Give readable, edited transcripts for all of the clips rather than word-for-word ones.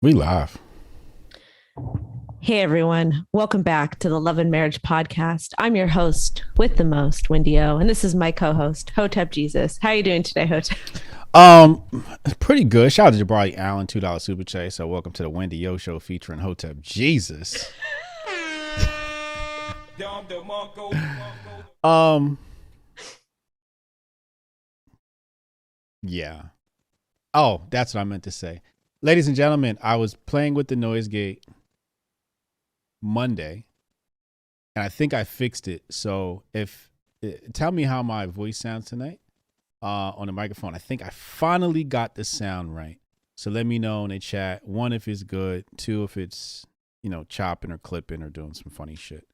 We live. Hey everyone, welcome back to the Love and Marriage Podcast. I'm your host with the most, Wendy O, and this is my co-host, Hotep Jesus. How are you doing today, Hotep? Um, Pretty good. Shout out to Jabari Allen, $2 super chat. So welcome to the Wendy O Show featuring Hotep Jesus. Um, yeah. Oh, that's what I meant to say. Ladies and gentlemen, I was playing with the noise gate Monday, and I think I fixed it. So tell me how my voice sounds tonight on the microphone. I think I finally got the sound right. So let me know in the chat. One, if it's good. Two, if it's, chopping or clipping or doing some funny shit.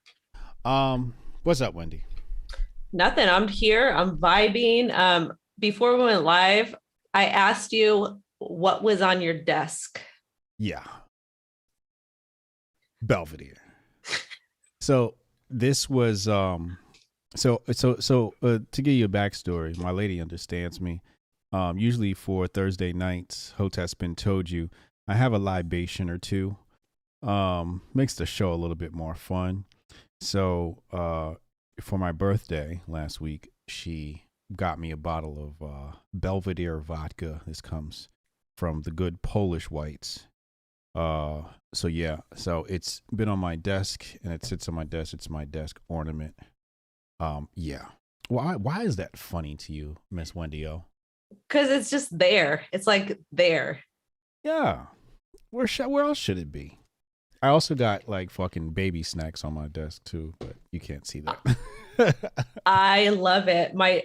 What's up, Wendy? Nothing. I'm here. I'm vibing. Before we went live, I asked you what was on your desk. Yeah. Belvedere. So this was to give you a backstory, my lady understands me. Usually for Thursday nights, Hotep's been told you I have a libation or two. Makes the show a little bit more fun. So for my birthday last week, she got me a bottle of Belvedere vodka. This comes from the good Polish whites. So it's been on my desk and it sits on my desk. It's my desk ornament. Yeah. Why is that funny to you, Miss Wendy O? Because it's just there. It's like there. Yeah. Where else should it be? I also got like fucking baby snacks on my desk too, but you can't see that. I love it. My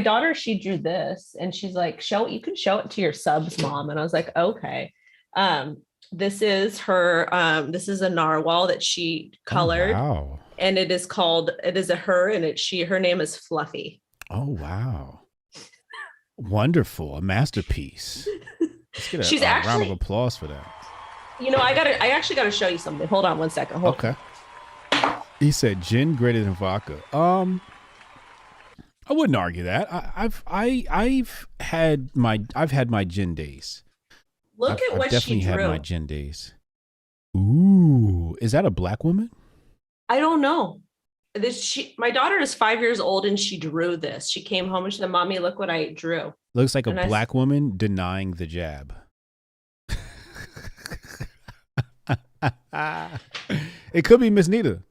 daughter, she drew this and she's like, you can show it to your subs, mom. And I was like, okay. This is this is a narwhal that she colored. Oh, wow. And it is a her, and her name is Fluffy. Oh, wow. Wonderful. A masterpiece. Let's get a round of applause for that. I actually gotta show you something. Hold on one second. Okay. He said gin greater than vodka. I wouldn't argue that. I've had my gin days. Look at what she drew. Definitely had my gin days. Ooh, is that a black woman? I don't know. My daughter is 5 years old and she drew this. She came home and she said, "Mommy, look what I drew." Looks like a black woman denying the jab. It could be Miss Nita.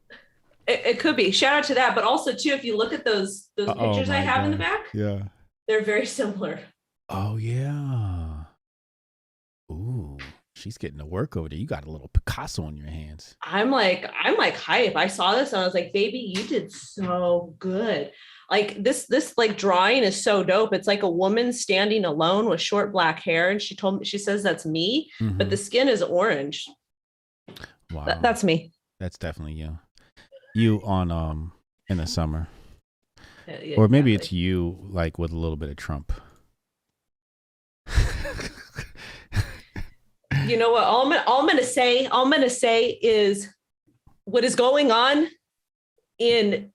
It could be. Shout out to that. But also, too, if you look at those pictures I have in the back, yeah, they're very similar. Oh, yeah. Ooh, she's getting to work over there. You got a little Picasso on your hands. I'm like hype. I saw this and I was like, baby, you did so good. Like this like drawing is so dope. It's like a woman standing alone with short black hair. And she says that's me, but the skin is orange. Wow. That's me. That's definitely you. You on in the summer. Yeah, or maybe it's you like with a little bit of Trump. You know what? All I'm gonna say is what is going on in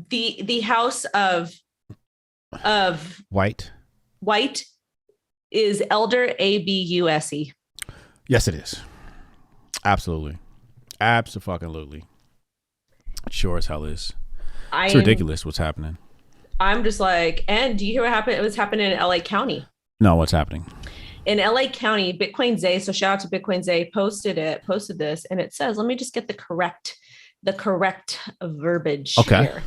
the house of White is elder abuse. Yes, it is. Absolutely. Absolutely. Sure as hell is. It's ridiculous what's happening. I'm just like, and do you hear what happened? It was happening in LA County. No, what's happening? In LA County, Bitcoin Zay, so shout out to Bitcoin Zay, posted this, and it says, let me just get the correct verbiage here,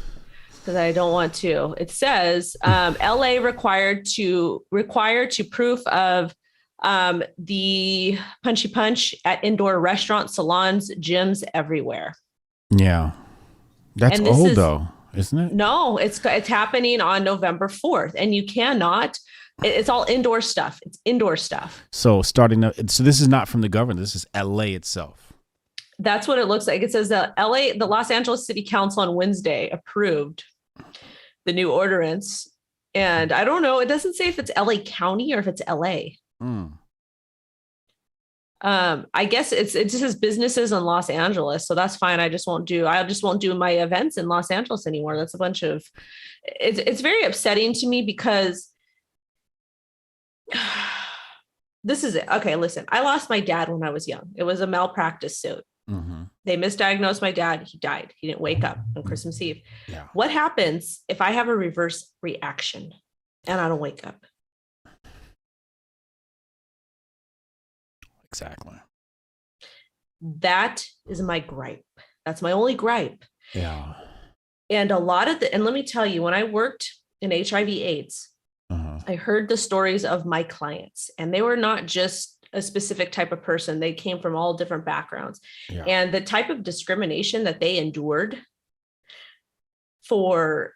because I don't want to. It says LA required to proof of the punchy punch at indoor restaurants, salons, gyms, everywhere. Yeah. That's old though, isn't it? No, it's happening on November 4th, and you cannot. It's all indoor stuff. It's indoor stuff. So so this is not from the government. This is LA itself. That's what it looks like. It says that the Los Angeles City Council on Wednesday approved the new ordinance. And I don't know. It doesn't say if it's LA County or if it's LA. I guess it just says businesses in Los Angeles. So that's fine. I just won't do my events in Los Angeles anymore. That's a bunch of, it's very upsetting to me because this is it. Okay, listen, I lost my dad when I was young. It was a malpractice suit. Mm-hmm. They misdiagnosed my dad. He died. He didn't wake up on Christmas Eve. Yeah. What happens if I have a reverse reaction and I don't wake up? Exactly. That is my gripe. That's my only gripe. Yeah. And a lot of and let me tell you, when I worked in HIV/AIDS, I heard the stories of my clients, and they were not just a specific type of person. They came from all different backgrounds. Yeah. And the type of discrimination that they endured for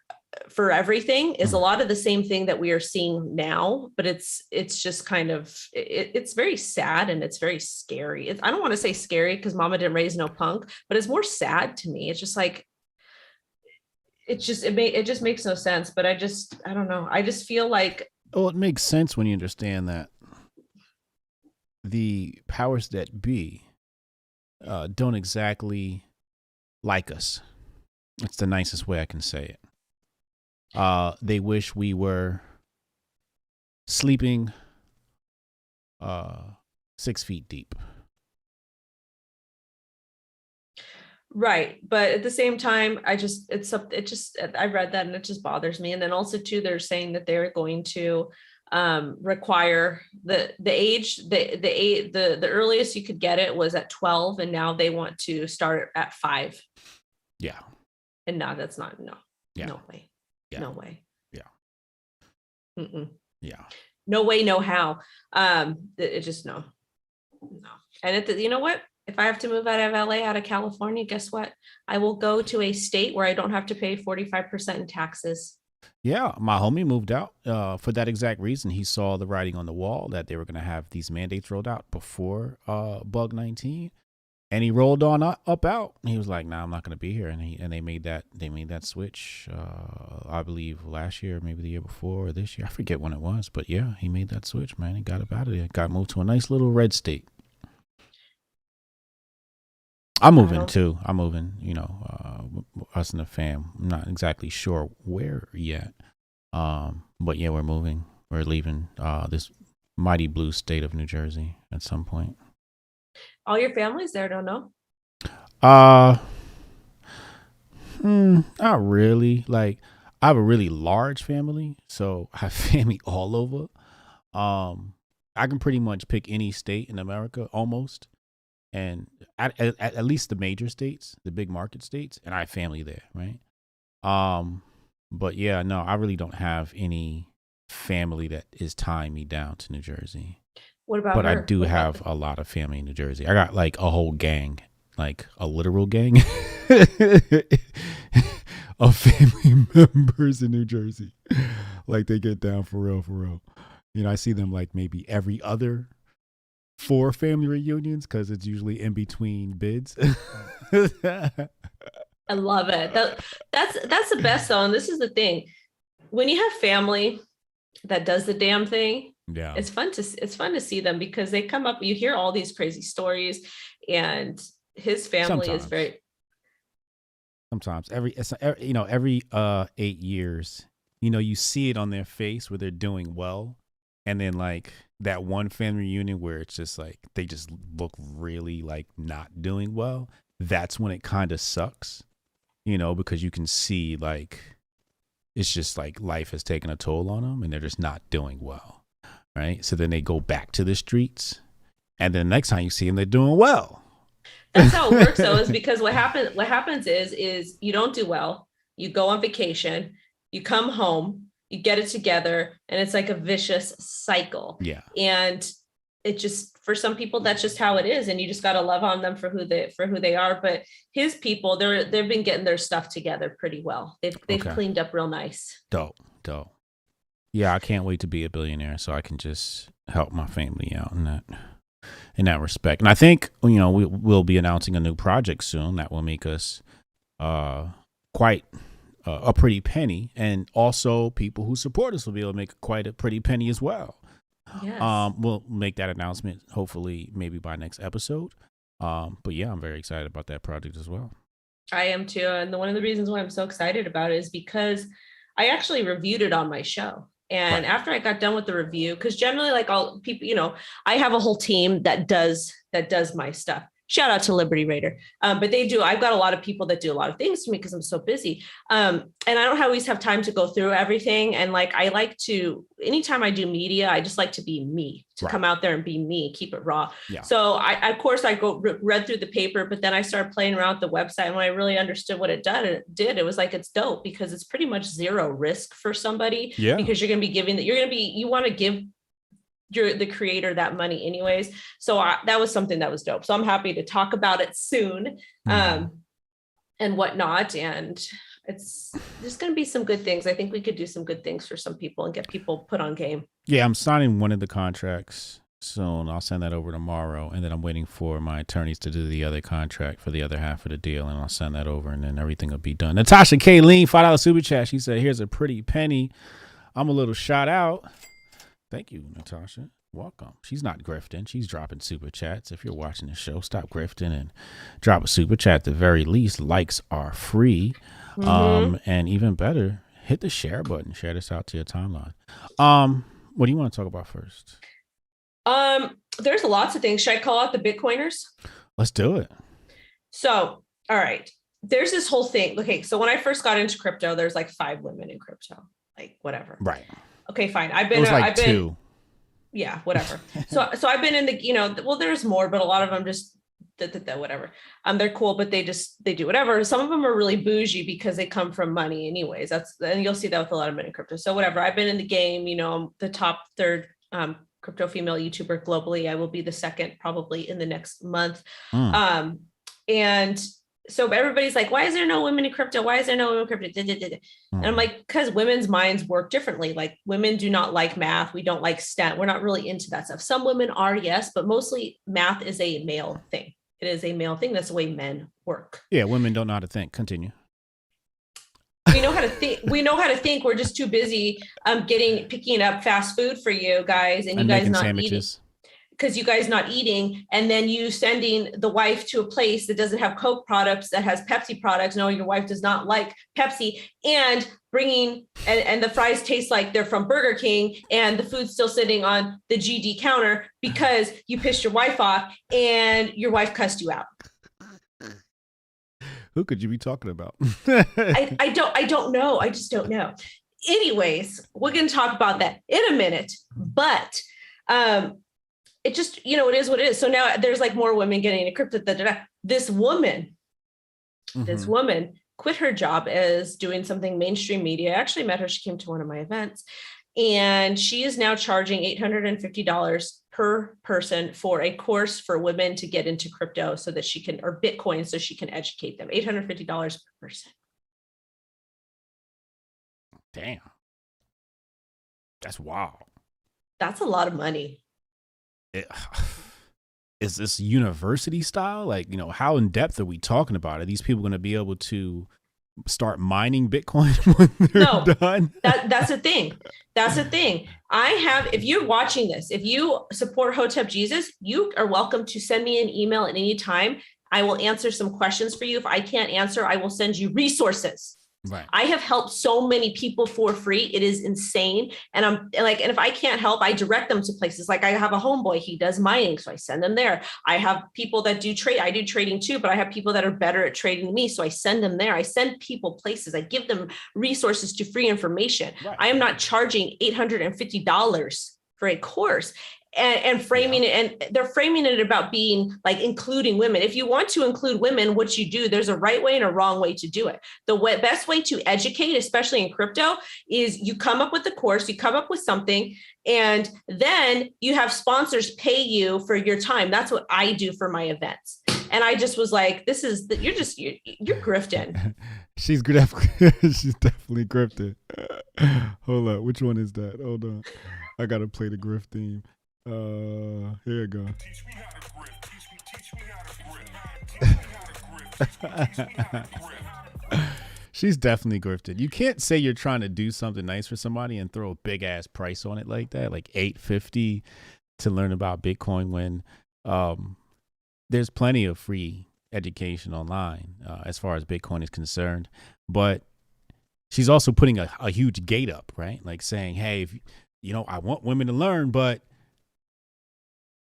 everything is a lot of the same thing that we are seeing now, but it's just kind of, it's very sad and it's very scary. I don't want to say scary because mama didn't raise no punk, but it's more sad to me. It's just like, it just makes no sense. But I don't know. I just feel like, well, it makes sense when you understand that the powers that be don't exactly like us. That's the nicest way I can say it. They wish we were sleeping 6 feet deep. right. But at the same time, I read that and it just bothers me. And then also too, they're saying that they're going to require the age, the earliest you could get it was at 12. And now they want to start at 5. Yeah. And no, that's not, no, Yeah. no way. Yeah. No way. Yeah. Mm-mm. Yeah. No way, no how. It just, no. And you know what? If I have to move out of LA, out of California, guess what? I will go to a state where I don't have to pay 45% in taxes. Yeah, my homie moved out for that exact reason. He saw the writing on the wall that they were going to have these mandates rolled out before Bug 19, and he rolled on up out. He was like, "Nah, I'm not going to be here." And they made that switch. I believe last year, maybe the year before, or this year. I forget when it was, but yeah, he made that switch. Man, he got up out of there. Got moved to a nice little red state. I'm moving too. I'm moving, us and the fam. I'm not exactly sure where yet. But yeah, we're moving. We're leaving this mighty blue state of New Jersey at some point. All your family's there, don't know? Not really. Like, I have a really large family, so I have family all over. I can pretty much pick any state in America almost. And at least the major states, the big market states, and I have family there, right? But yeah, no, I really don't have any family that is tying me down to New Jersey. What about But her? I do have a lot of family in New Jersey. I got like a whole gang, like a literal gang of family members in New Jersey. Like they get down for real, for real. I see them like maybe every other 4 family reunions because it's usually in between bids. I love it. That's the best though. And this is the thing. When you have family that does the damn thing, yeah, it's fun to see them because they come up, you hear all these crazy stories, and his family is very sometimes every 8 years, you see it on their face where they're doing well. And then like that one family reunion where it's just like they just look really like not doing well. That's when it kind of sucks, because you can see like it's just like life has taken a toll on them and they're just not doing well. Right. So then they go back to the streets, and then the next time you see them, they're doing well. That's how it works though, is because what happens is you don't do well. You go on vacation, you come home, you get it together, and it's like a vicious cycle. Yeah. And it just, for some people, that's just how it is. And you just got to love on them for who they are. But his people, they've been getting their stuff together pretty well. They've cleaned up real nice. Dope. Yeah. I can't wait to be a billionaire so I can just help my family out in that respect. And I think, we'll be announcing a new project soon that will make us quite a pretty penny, and also people who support us will be able to make quite a pretty penny as well. Yes. We'll make that announcement hopefully maybe by next episode. But yeah, I'm very excited about that project as well. I am too. And one of the reasons why I'm so excited about it is because I actually reviewed it on my show. And Right. after I got done with the review, because generally, like all people, I have a whole team that does my stuff. Shout out to Liberty Raider. But they do. I've got a lot of people that do a lot of things for me because I'm so busy. And I don't always have time to go through everything. And like I like to, anytime I do media, I just like to be me, to Right. come out there and be me, keep it raw. Yeah. So I of course, I read through the paper, but then I started playing around with the website. And when I really understood what it did, it was like it's dope because it's pretty much zero risk for somebody. Yeah. Because you're going to be giving that. You want to give the creator that money anyways. So that was something that was dope. So I'm happy to talk about it soon, and whatnot. And there's going to be some good things. I think we could do some good things for some people and get people put on game. Yeah, I'm signing one of the contracts soon. I'll send that over tomorrow. And then I'm waiting for my attorneys to do the other contract for the other half of the deal. And I'll send that over and then everything will be done. Natasha Kayleen, $5 super chat. She said, here's a pretty penny. I'm a little shout out. Thank you, Natasha. Welcome. She's not grifting. She's dropping super chats. If you're watching the show, stop grifting and drop a super chat. At the very least, likes are free. And even better, hit the share button. Share this out to your timeline. What do you want to talk about first? There's lots of things. Should I call out the Bitcoiners? Let's do it. So, all right. There's this whole thing. Okay, so when I first got into crypto, there's like 5 women in crypto. Like whatever. Right. Okay, fine. It was like 2. Yeah, whatever. So I've been in the, well, there's more, but a lot of them just whatever. They're cool, but they do whatever. Some of them are really bougie because they come from money anyways. And you'll see that with a lot of men in crypto. So whatever. I've been in the game, I'm the top 3rd crypto female YouTuber globally. I will be the 2nd probably in the next month. And so everybody's like, why is there no women in crypto? Why is there no women in crypto? And I'm like, because women's minds work differently. Like women do not like math. We don't like STEM. We're not really into that stuff. Some women are, yes, but mostly math is a male thing. It is a male thing. That's the way men work. Yeah, women don't know how to think. Continue. We know how to think. We're just too busy picking up fast food for you guys, and you guys not sandwiches. Eating. Because you guys not eating, and then you sending the wife to a place that doesn't have Coke products, that has Pepsi products. No, your wife does not like Pepsi, and bringing and the fries taste like they're from Burger King, and the food's still sitting on the GD counter because you pissed your wife off and your wife cussed you out. Who could you be talking about? I don't know. I just don't know. Anyways, we're going to talk about that in a minute, but it just, it is what it is. So now there's like more women getting into crypto. This woman quit her job as doing something mainstream media. I actually met her. She came to one of my events, and she is now charging $850 per person for a course for women to get into crypto so that she can, or Bitcoin, so she can educate them. $850 per person. Damn. That's wild. That's a lot of money. Is this university style? Like, how in depth are we talking about? Are these people going to be able to start mining Bitcoin when they're done? That's the thing. If you're watching this, if you support Hotep Jesus, you are welcome to send me an email at any time. I will answer some questions for you. If I can't answer, I will send you resources. Right. I have helped so many people for free. It is insane. And I'm like, and if I can't help, I direct them to places. Like I have a homeboy, he does mining, so I send them there. I have people that do trade. I do trading too, but I have people that are better at trading than me. So I send them there. I send people places. I give them resources to free information. Right. I am not charging $850 for a course. And framing it, and they're framing it about being like including women. If you want to include women, what you do, there's a right way and a wrong way to do it. The best way to educate, especially in crypto, is you come up with a course, you come up with something, and then you have sponsors pay you for your time. That's what I do for my events. And I just was like, you're grifting. She's definitely grifting. Hold up. Which one is that? Hold on. I got to play the grift theme. Here you go. Teach me how to grip. Teach me how to grip. She's definitely grifted. You can't say you're trying to do something nice for somebody and throw a big ass price on it like that, like $850 to learn about Bitcoin, when there's plenty of free education online as far as Bitcoin is concerned. But she's also putting a huge gate up, right? Like saying, hey, if, I want women to learn, but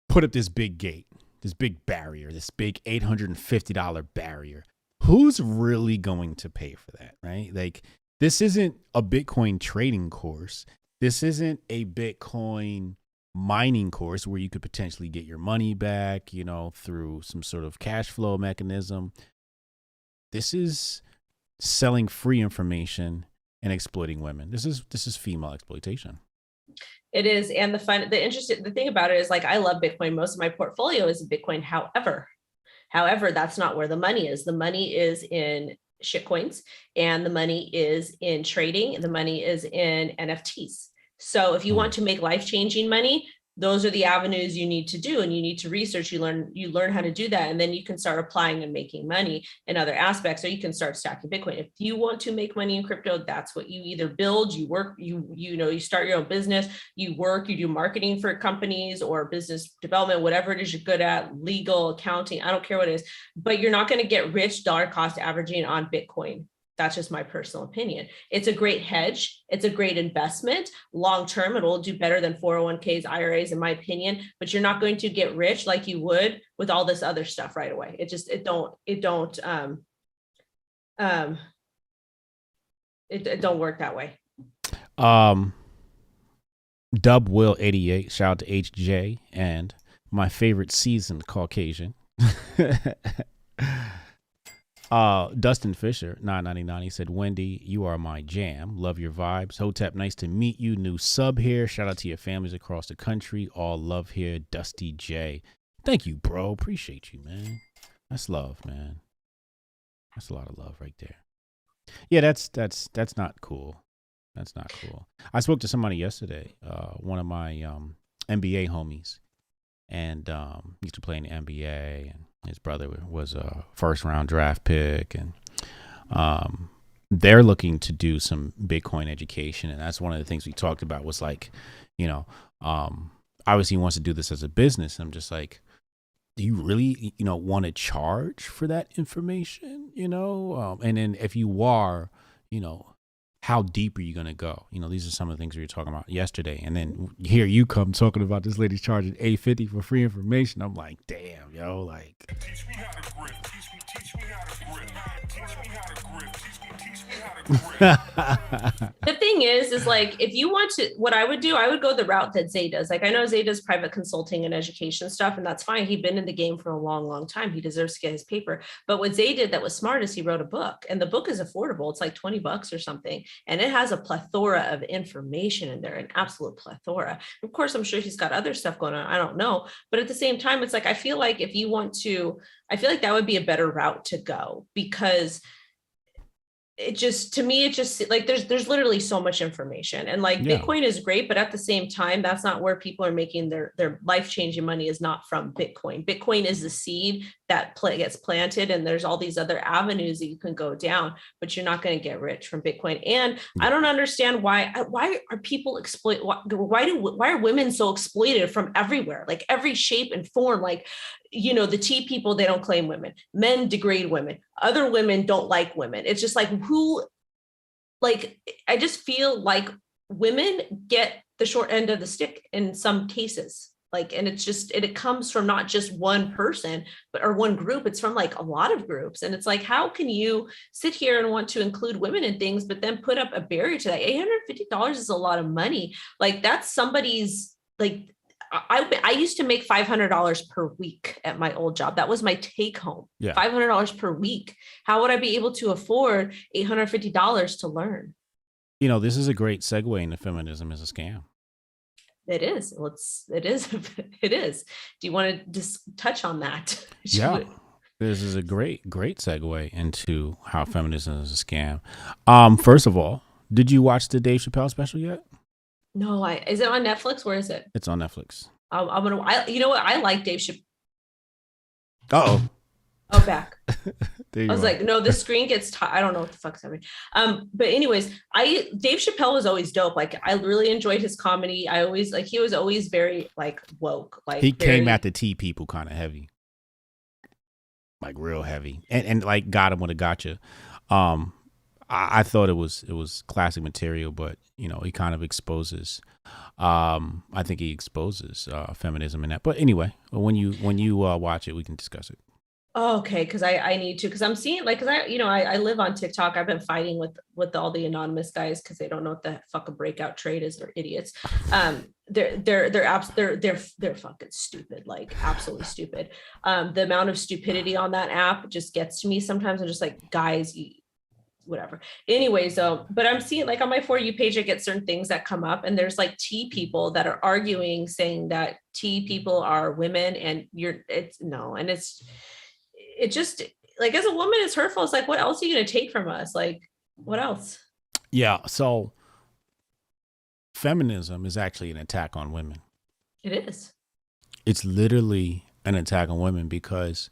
put up this big gate, this big barrier, this big $850 barrier. Who's really going to pay for that, right? Like, this isn't a Bitcoin trading course. This isn't a Bitcoin mining course where you could potentially get your money back, through some sort of cash flow mechanism. This is selling free information and exploiting women. This is female exploitation. It is. And the thing about it is, like, I love Bitcoin. Most of my portfolio is Bitcoin. However, that's not where the money is. The money is in shitcoins, and the money is in trading, and the money is in NFTs. So if you want to make life-changing money, those are the avenues you need to do, and you need to research. You learn how to do that, and then you can start applying and making money in other aspects, or you can start stacking Bitcoin. If you want to make money in crypto, that's what you either build, you work, you start your own business, you work, you do marketing for companies or business development, whatever it is you're good at, legal, accounting, I don't care what it is, but you're not going to get rich dollar cost averaging on Bitcoin. That's just my personal opinion. It's a great hedge. It's a great investment. Long term, it will do better than 401ks, IRAs, in my opinion, but you're not going to get rich like you would with all this other stuff right away. It don't work that way. Dub Will 88, shout out to HJ, and my favorite seasoned Caucasian. Dustin Fisher, 999, he said, Wendy, you are my jam. Love your vibes. Hotep, nice to meet you. New sub here. Shout out to your families across the country. All love here. Dusty J. Thank you, bro. Appreciate you, man. That's love, man. That's a lot of love right there. Yeah, that's not cool. That's not cool. I spoke to somebody yesterday, one of my NBA homies, and used to play in the NBA, and his brother was a first round draft pick, and they're looking to do some Bitcoin education. And that's one of the things we talked about was like, obviously he wants to do this as a business. I'm just like, do you really, want to charge for that information? And then if you are, how deep are you going to go? These are some of the things we were talking about yesterday. And then here you come talking about this lady's charging $850 for free information. I'm like, damn, like. Teach me how to grip. Teach me how to grip. Teach me how to grip. Teach me how to grip. The thing is like, if you want to, what I would do, I would go the route that Zay does. Like, I know Zay does private consulting and education stuff, and that's fine. He'd been in the game for a long, long time. He deserves to get his paper. But what Zay did that was smart is he wrote a book, and the book is affordable. It's like $20 or something. And it has a plethora of information in there, an absolute plethora. Of course, I'm sure he's got other stuff going on. I don't know. But at the same time, it's like, I feel like if you want to, I feel like that would be a better route to go, because to me, it just like there's literally so much information, and like Bitcoin is great, but at the same time, that's not where people are making their life-changing money, is not from Bitcoin. Bitcoin is the seed that gets planted, and there's all these other avenues that you can go down, but you're not going to get rich from Bitcoin. And I don't understand why are people why are women so exploited from everywhere, like every shape and form? Like, the tea people, they don't claim women. Men degrade women. Other women don't like women. It's just like, I just feel like women get the short end of the stick in some cases. Like, and it comes from not just one person, or one group. It's from like a lot of groups. And it's like, how can you sit here and want to include women in things, but then put up a barrier to that? $850 is a lot of money. Like, that's somebody's, like, I used to make $500 per week at my old job. That was my take home. Yeah. $500 per week. How would I be able to afford $850 to learn? This is a great segue into feminism as a scam. It is. It is. Do you want to just touch on that? Yeah. This is a great segue into how feminism is a scam. First of all, did you watch the Dave Chappelle special yet? No, is it on Netflix? Where is it? It's on Netflix. You know what? I like Dave Chappelle. Uh-oh. Oh, back. I was like, no, the screen gets I don't know what the fuck's happening. But anyways, Dave Chappelle was always dope. Like, I really enjoyed his comedy. He was always very like woke. Like, he came at the tea people kind of heavy. Like real heavy. And like got him with a gotcha. I thought it was classic material, but you know, he kind of exposes. I think he exposes feminism in that. But anyway, when you watch it, we can discuss it. Oh, okay, because I need to, because I'm seeing like, because I live on TikTok. I've been fighting with all the anonymous guys because they don't know what the fuck a breakout trade is. They're idiots. They're fucking stupid, like absolutely stupid. The amount of stupidity on that app just gets to me sometimes. I'm just like, guys, whatever. Anyways, but I'm seeing like on my For You page, I get certain things that come up, and there's like T people that are arguing, saying that T people are women, and it's no, and it just like as a woman, it's hurtful. It's like, what else are you gonna take from us? Like, what else? Yeah. So feminism is actually an attack on women. It is. It's literally an attack on women because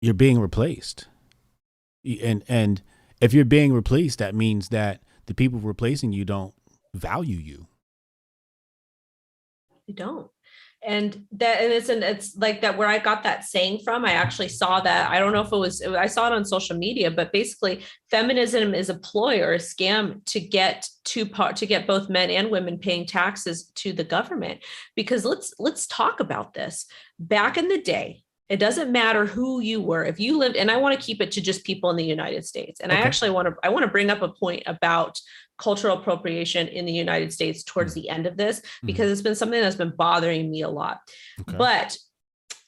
you're being replaced. And if you're being replaced, that means that the people replacing you don't value you. They don't. And it's like that where I got that saying from. I actually saw that. I don't know if I saw it on social media, but basically feminism is a ploy or a scam to get both men and women paying taxes to the government. Because let's talk about this. Back in the day, it doesn't matter who you were. If you lived, and I want to keep it to just people in the United States. And okay. I want to bring up a point about cultural appropriation in the United States towards the end of this, because it's been something that's been bothering me a lot. Okay. But,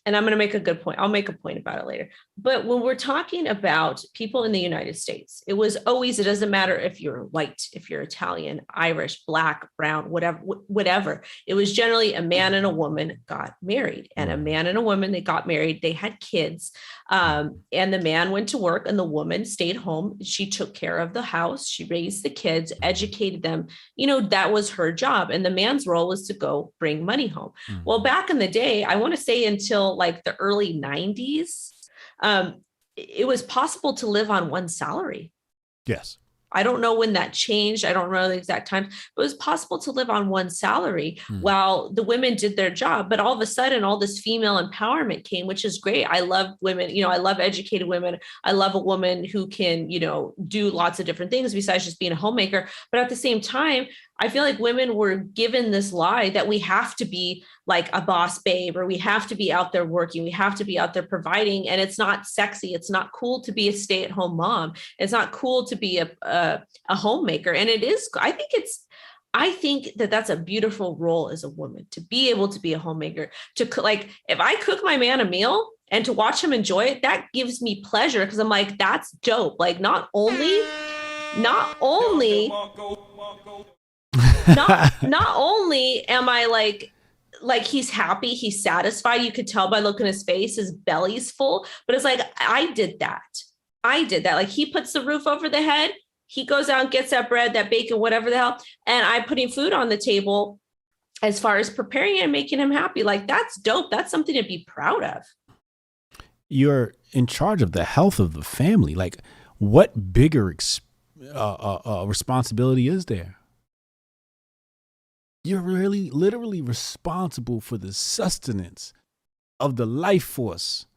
and I'm going to make a good point. I'll make a point about it later. But when we're talking about people in the United States, it was always, it doesn't matter if you're white, if you're Italian, Irish, black, brown, whatever. It was generally a man and a woman got married, and a man and a woman, they got married, they had kids. And the man went to work and the woman stayed home. She took care of the house. She raised the kids, educated them. You know, that was her job. And the man's role was to go bring money home. Well, back in the day, I want to say until like the early 90s, it was possible to live on one salary. Yes. I don't know when that changed. I don't know the exact time, but it was possible to live on one salary while the women did their job. But all of a sudden, all this female empowerment came, which is great. I love women. You know, I love educated women. I love a woman who can, you know, do lots of different things besides just being a homemaker. But at the same time, I feel like women were given this lie that we have to be like a boss babe, or we have to be out there working. We have to be out there providing. And it's not sexy. It's not cool to be a stay-at-home mom. It's not cool to be a homemaker. And it is, I think that that's a beautiful role as a woman, to be able to be a homemaker, to like, if I cook my man a meal and to watch him enjoy it, that gives me pleasure. Cause I'm like, that's dope. Like not only not only am I like he's happy, he's satisfied. You could tell by looking at his face, his belly's full, but it's like, I did that. Like he puts the roof over the head. He goes out and gets that bread, that bacon, whatever the hell. And I'm putting food on the table as far as preparing it and making him happy. Like that's dope. That's something to be proud of. You're in charge of the health of the family. Like what bigger responsibility is there? You're really literally responsible for the sustenance of the life force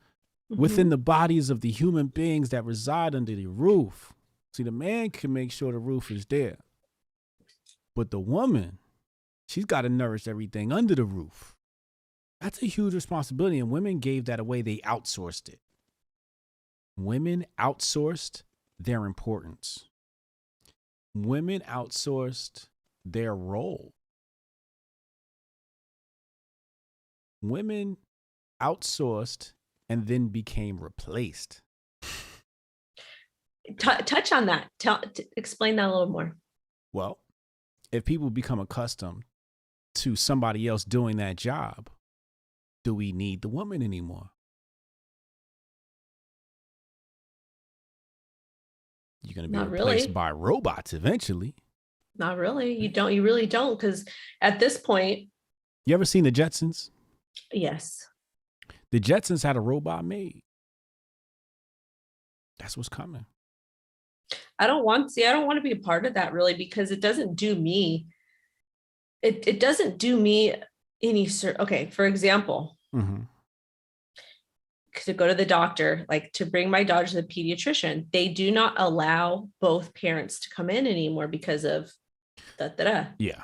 within the bodies of the human beings that reside under the roof. See, the man can make sure the roof is there, but the woman, she's got to nourish everything under the roof. That's a huge responsibility, and women gave that away. They outsourced it. Women outsourced their importance. Women outsourced their role. Women outsourced and then became replaced. Touch on that. Explain that a little more. Well, if people become accustomed to somebody else doing that job, do we need the woman anymore? You're going to be replaced by robots eventually. Not really. You really don't. Because at this point. You ever seen the Jetsons? Yes. The Jetsons had a robot maid. That's what's coming. I don't want to be a part of that really, because it doesn't do me. It doesn't do me any. Okay. For example, to go to the doctor, like to bring my daughter to the pediatrician. They do not allow both parents to come in anymore because of Yeah.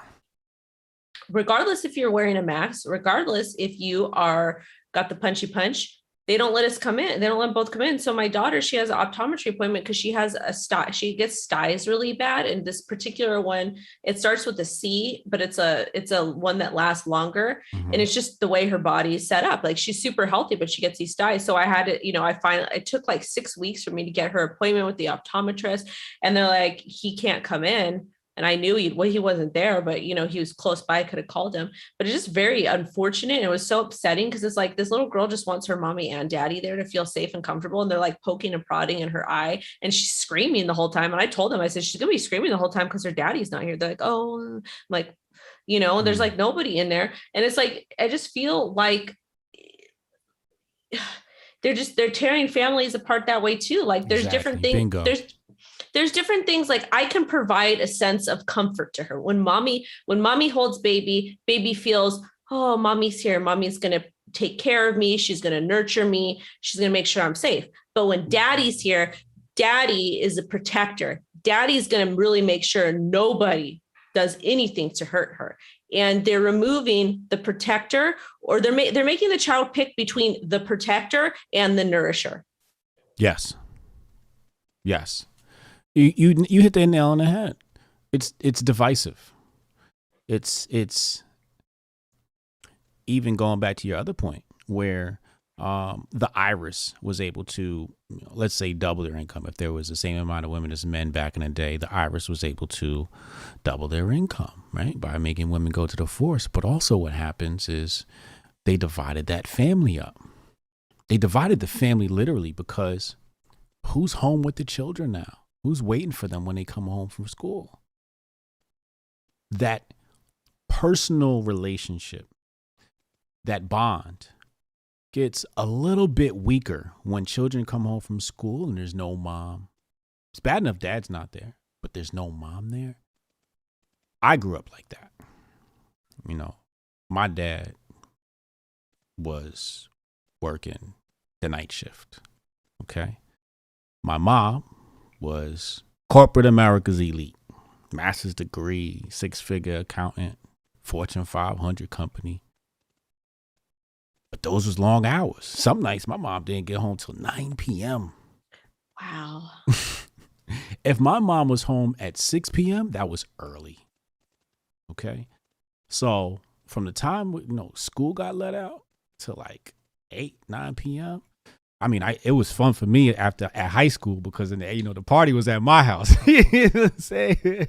Regardless if you're wearing a mask, regardless if you are got the punchy punch, they don't let us come in. They don't let both come in. So my daughter, she has an optometry appointment because she has a sty. She gets styes really bad. And this particular one, it starts with a C, but it's a one that lasts longer. Mm-hmm. And it's just the way her body is set up. Like she's super healthy, but she gets these styes. So I had to, it took like 6 weeks for me to get her appointment with the optometrist. And they're like, he can't come in. And I knew he wasn't there, but he was close by. I could have called him, but it's just very unfortunate. It was so upsetting because it's like this little girl just wants her mommy and daddy there to feel safe and comfortable. And they're like poking and prodding in her eye, and she's screaming the whole time. And I told them, I said, she's gonna be screaming the whole time because her daddy's not here. They're like, oh, I'm like, and there's like nobody in there. And it's like, I just feel like they're tearing families apart that way too. Like there's different things. Bingo. There's different things. Like I can provide a sense of comfort to her when mommy holds baby feels, oh, mommy's here. Mommy's going to take care of me. She's going to nurture me. She's going to make sure I'm safe. But when daddy's here, daddy is a protector. Daddy's going to really make sure nobody does anything to hurt her. And they're removing the protector, or they're making the child pick between the protector and the nourisher. Yes. You hit the nail on the head. It's divisive. It's even going back to your other point where the iris was able to, let's say, double their income. If there was the same amount of women as men back in the day, the iris was able to double their income, right, by making women go to the force. But also what happens is they divided that family up. They divided the family literally, because who's home with the children now? Who's waiting for them when they come home from school? That personal relationship, that bond, gets a little bit weaker when children come home from school and there's no mom. It's bad enough dad's not there, but there's no mom there. I grew up like that. My dad was working the night shift. Okay. My mom was corporate America's elite, master's degree, 6-figure accountant, Fortune 500 company. But those was long hours. Some nights my mom didn't get home till 9 p.m. Wow. If my mom was home at 6 p.m., that was early. Okay. So from the time, school got let out to like 8, 9 p.m., I mean, it was fun for me at high school because the party was at my house. You know what I'm saying?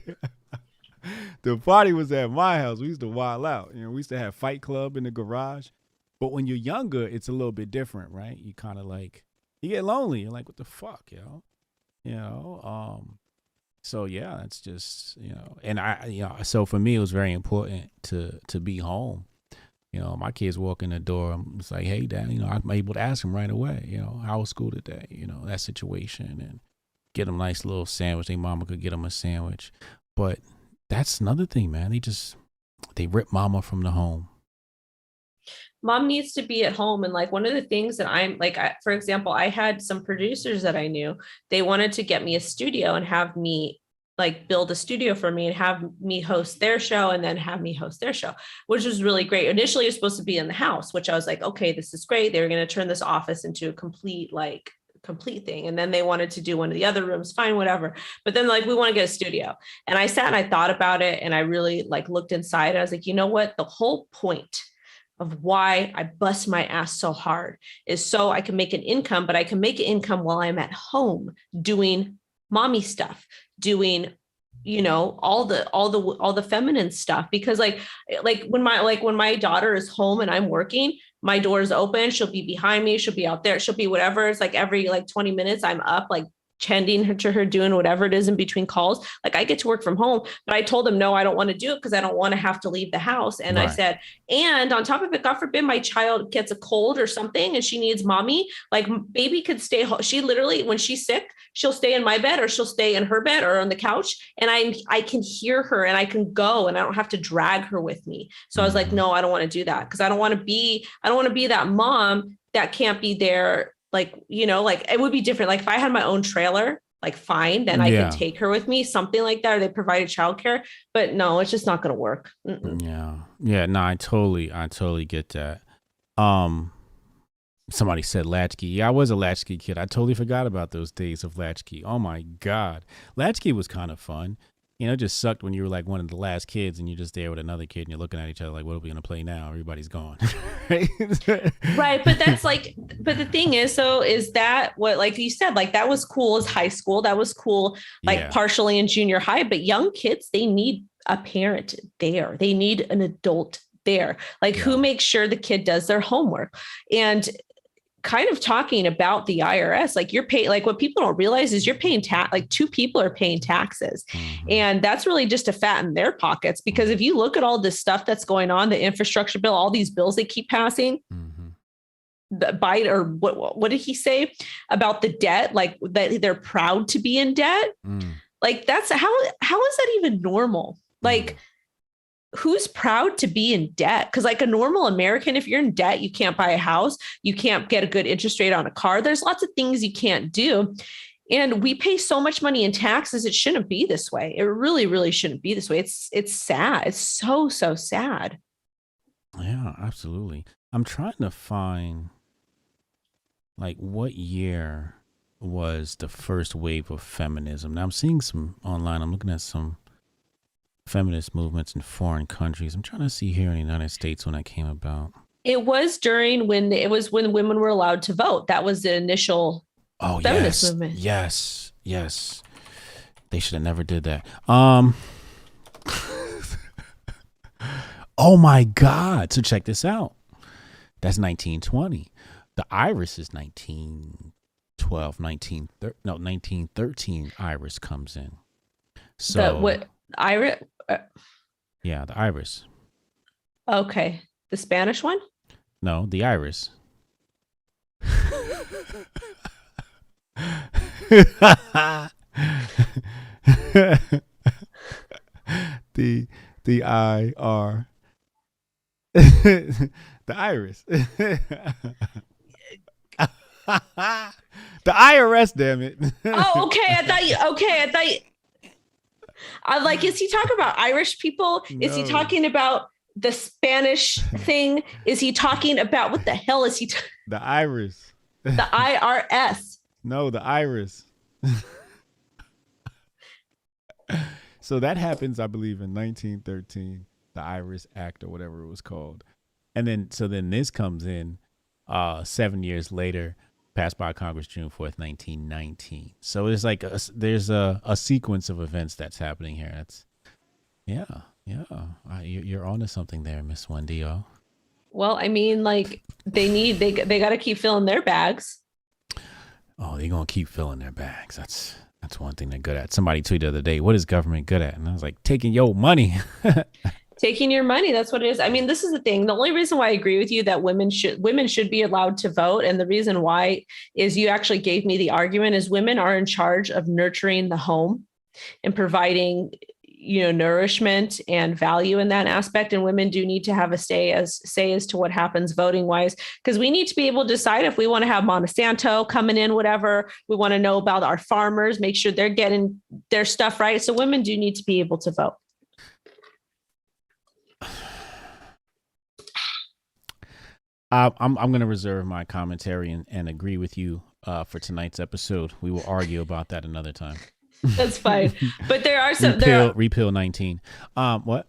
The party was at my house. We used to wild out. We used to have Fight Club in the garage. But when you're younger, it's a little bit different, right? You kind of like, you get lonely. You're like, what the fuck, yo? So yeah, it's just, and so for me, it was very important to be home. My kids walk in the door. I'm just like, hey, Dad, I'm able to ask them right away, how was school today? That situation, and get them a nice little sandwich. Their mama could get them a sandwich. But that's another thing, man. They rip mama from the home. Mom needs to be at home. And like one of the things that I'm like, for example, I had some producers that I knew, they wanted to get me a studio and have me like build a studio for me and have me host their show and then have me host their show, which was really great. Initially, it was supposed to be in the house, which I was like, okay, this is great. They were going to turn this office into a complete thing. And then they wanted to do one of the other rooms, fine, whatever. But then like, we want to get a studio. And I sat and I thought about it and I really like looked inside. I was like, you know what? The whole point of why I bust my ass so hard is so I can make an income, but I can make an income while I'm at home doing mommy stuff, doing all the feminine stuff, because like when my daughter is home and I'm working, my door is open, she'll be behind me, she'll be out there, she'll be whatever. It's like every 20 minutes I'm up like tending her to her, doing whatever it is in between calls. Like I get to work from home, but I told them, no, I don't want to do it because I don't want to have to leave the house. And right. I said, and on top of it, God forbid my child gets a cold or something and she needs mommy, like baby could stay home. She literally, when she's sick, she'll stay in my bed or she'll stay in her bed or on the couch. And I can hear her and I can go and I don't have to drag her with me. So I was like, no, I don't want to do that because I don't want to be that mom that can't be there like, like it would be different. Like if I had my own trailer, like fine, then I could take her with me, something like that, or they provided childcare. But no, it's just not going to work. Yeah. No, I totally get that. Somebody said latchkey. Yeah, I was a latchkey kid. I totally forgot about those days of latchkey. Oh my God. Latchkey was kind of fun. It just sucked when you were like one of the last kids and you're just there with another kid and you're looking at each other like, what are we going to play now? Everybody's gone. Right. But that's like, but the thing is, so is that what, like you said, like that was cool as high school. That was cool, like partially in junior high, but young kids, they need a parent there. They need an adult there. Like who makes sure the kid does their homework. And kind of talking about the IRS, like you're paying, like what people don't realize is you're paying tax, like two people are paying taxes. And that's really just to fatten their pockets. Because if you look at all this stuff that's going on, the infrastructure bill, all these bills they keep passing, the Biden, or what did he say about the debt? Like that they're proud to be in debt. Like that's how is that even normal? Like, who's proud to be in debt? Because like a normal American, if you're in debt, you can't buy a house, you can't get a good interest rate on a car. There's lots of things you can't do. And we pay so much money in taxes. It shouldn't be this way. It really, really shouldn't be this way. It's sad. It's so sad. Yeah, absolutely. I'm trying to find like what year was the first wave of feminism. Now I'm seeing some online. I'm looking at some feminist movements in foreign countries. I'm trying to see here in the United States when that came about. It was when women were allowed to vote. That was the initial feminist movement. Yes. They should have never did that. Oh my God. So check this out. That's 1920. The Iris is 1913 Iris comes in. So what Iris? Yeah, the Iris. Okay. The Spanish one? No, the Iris. the IR. The Iris. The IRS, damn it. Oh, okay. I thought you. I'm like, is he talking about Irish people? No. Is he talking about the Spanish thing? Is he talking about what the hell is he? The Iris. The IRS. No, the Iris. So that happens, I believe, in 1913, the Iris Act or whatever it was called. And then this comes in 7 years later, passed by Congress June 4th, 1919. So it's like there's a sequence of events that's happening here. That's you're onto something there, Miss Wendy O. Well, I mean, like they got to keep filling their bags. Oh, they're gonna keep filling their bags. That's one thing they're good at. Somebody tweeted the other day, "What is government good at?" And I was like, "Taking your money." Taking your money. That's what it is. I mean, this is the thing. The only reason why I agree with you that women should be allowed to vote. And the reason why is you actually gave me the argument is women are in charge of nurturing the home and providing, nourishment and value in that aspect. And women do need to have a say as to what happens voting wise, because we need to be able to decide if we want to have Monsanto coming in, whatever. We want to know about our farmers, make sure they're getting their stuff right. So women do need to be able to vote. I'm going to reserve my commentary and agree with you for tonight's episode. We will argue about that another time. That's fine. But there are some... Repeal 19. What?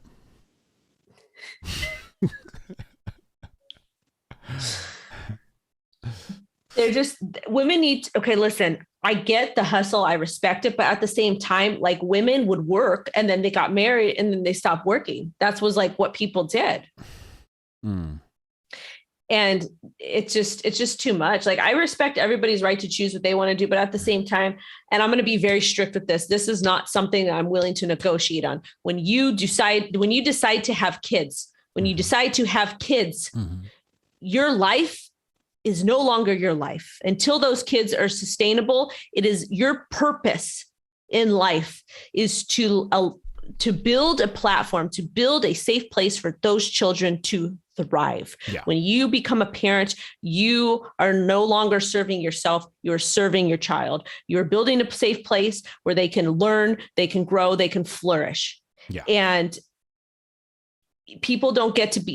They're just... Women need... Okay, listen. I get the hustle. I respect it. But at the same time, like women would work and then they got married and then they stopped working. That was like what people did. And it's just too much. Like I respect everybody's right to choose what they want to do, but at the same time, and I'm going to be very strict with this. This is not something that I'm willing to negotiate on. When you decide to have kids, your life is no longer your life until those kids are sustainable. It is your purpose in life is to build a platform, to build a safe place for those children to thrive. Yeah. When you become a parent, you are no longer serving yourself. You're serving your child. You're building a safe place where they can learn, they can grow, they can flourish. Yeah. And people you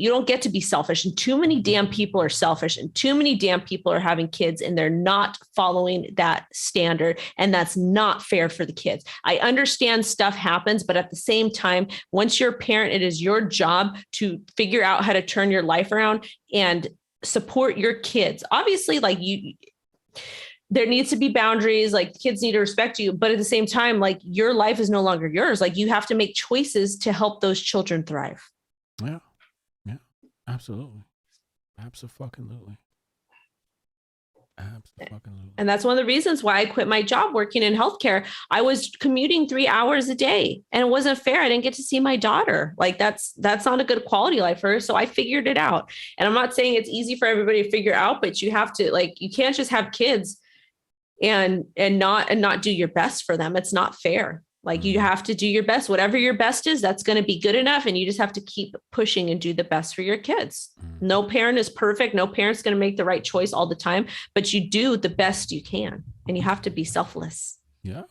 don't get to be selfish, and too many damn people are selfish, and too many damn people are having kids and they're not following that standard, and that's not fair for the kids. I understand stuff happens, but at the same time, once you're a parent, it is your job to figure out how to turn your life around and support your kids. Obviously, like there needs to be boundaries, like kids need to respect you, but at the same time, like your life is no longer yours. Like you have to make choices to help those children thrive. Yeah. Yeah. Absolutely. Absolutely. And that's one of the reasons why I quit my job working in healthcare. I was commuting 3 hours a day and it wasn't fair. I didn't get to see my daughter. Like that's not a good quality of life for her. So I figured it out. And I'm not saying it's easy for everybody to figure out, but you have to, like, you can't just have kids and not do your best for them. It's not fair. Like you have to do your best, whatever your best is, that's going to be good enough. And you just have to keep pushing and do the best for your kids. No parent is perfect. No parent's going to make the right choice all the time, but you do the best you can and you have to be selfless. Yeah.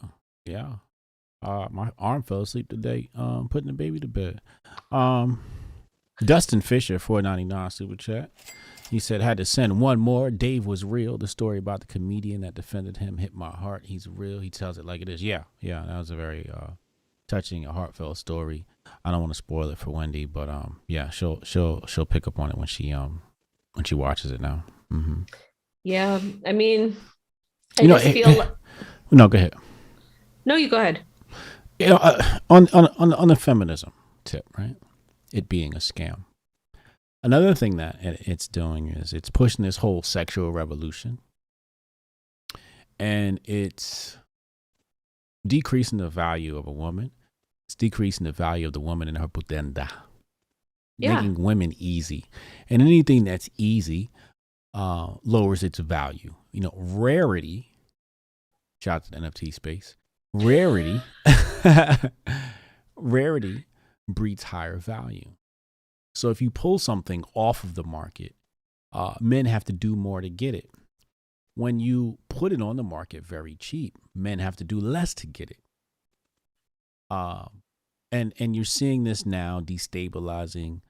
Yeah. My arm fell asleep today, putting the baby to bed. Dustin Fisher, $4.99 super chat. He said, had to send one more. Dave was real. The story about the comedian that defended him hit my heart. He's real. He tells it like it is. Yeah. Yeah. That was a very touching, a heartfelt story. I don't want to spoil it for Wendy, but yeah, she'll pick up on it when she watches it now. Mm-hmm. Yeah. I mean, no, go ahead. No, you go ahead. You know, on the feminism tip, right? It being a scam. Another thing that it's doing is it's pushing this whole sexual revolution, and it's decreasing the value of a woman. It's decreasing the value of the woman in her putenda, making women easy, and anything that's easy lowers its value. You know, rarity. Shout out to the NFT space. Rarity breeds higher value. So if you pull something off of the market, men have to do more to get it. When you put it on the market very cheap, men have to do less to get it. And you're seeing this now destabilizing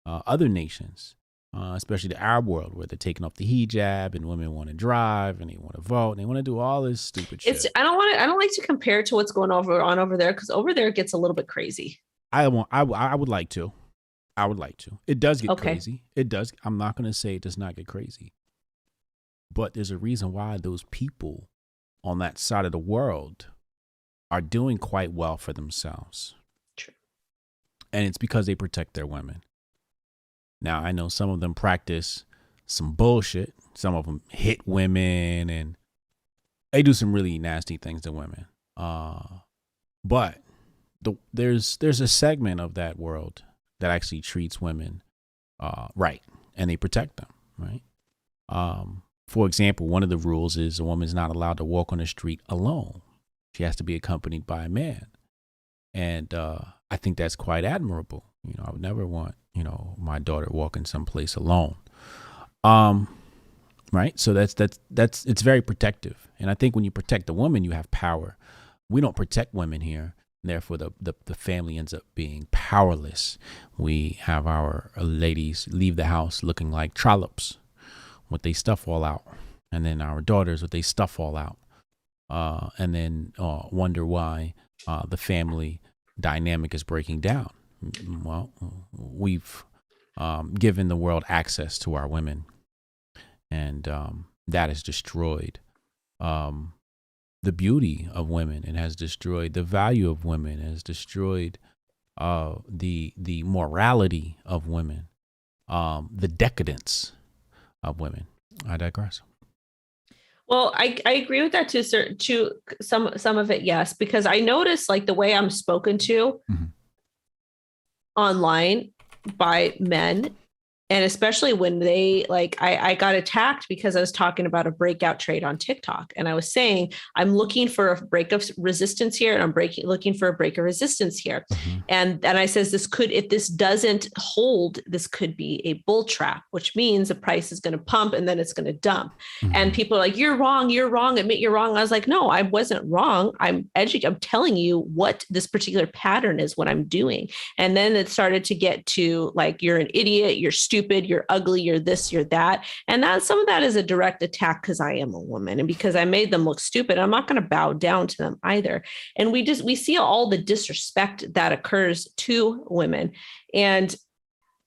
other nations, especially the Arab world, where they're taking off the hijab and women want to drive and they want to vote and they want to do all this stupid shit. I don't like to compare it to what's going on over there, because over there it gets a little bit crazy. I would like to. I would like to. It does get crazy. It does. I'm not going to say it does not get crazy. But there's a reason why those people on that side of the world are doing quite well for themselves. True. And it's because they protect their women. Now, I know some of them practice some bullshit. Some of them hit women and they do some really nasty things to women. But there's a segment of that world that actually treats women right, and they protect them, right? For example, one of the rules is a woman's not allowed to walk on the street alone. She has to be accompanied by a man. And I think that's quite admirable. You know, I would never want, my daughter walking someplace alone. Right? So that's it's very protective. And I think when you protect the woman, you have power. We don't protect women here. Therefore, the family ends up being powerless. We have our ladies leave the house looking like trollops with their stuff all out. And then our daughters with their stuff all out. And then wonder why the family dynamic is breaking down. Well, we've given the world access to our women. And that has destroyed the beauty of women. It has destroyed the value of women. It has destroyed the morality of women, the decadence of women. I digress. Well, I agree with that to some of it, yes, because I notice like the way I'm spoken to online by men And especially when they like, I got attacked because I was talking about a breakout trade on TikTok. And I was saying, I'm looking for a break of resistance here. And I'm looking for a break of resistance here. Mm-hmm. And I says, if this doesn't hold, this could be a bull trap, which means the price is going to pump and then it's going to dump. Mm-hmm. And people are like, you're wrong. Admit you're wrong. I was like, no, I wasn't wrong. I'm telling you what this particular pattern is, what I'm doing. And then it started to get to like, you're an idiot, you're stupid, you're ugly, you're this, you're that. And that some of that is a direct attack because I am a woman and because I made them look stupid. I'm not going to bow down to them either. And we see all the disrespect that occurs to women. And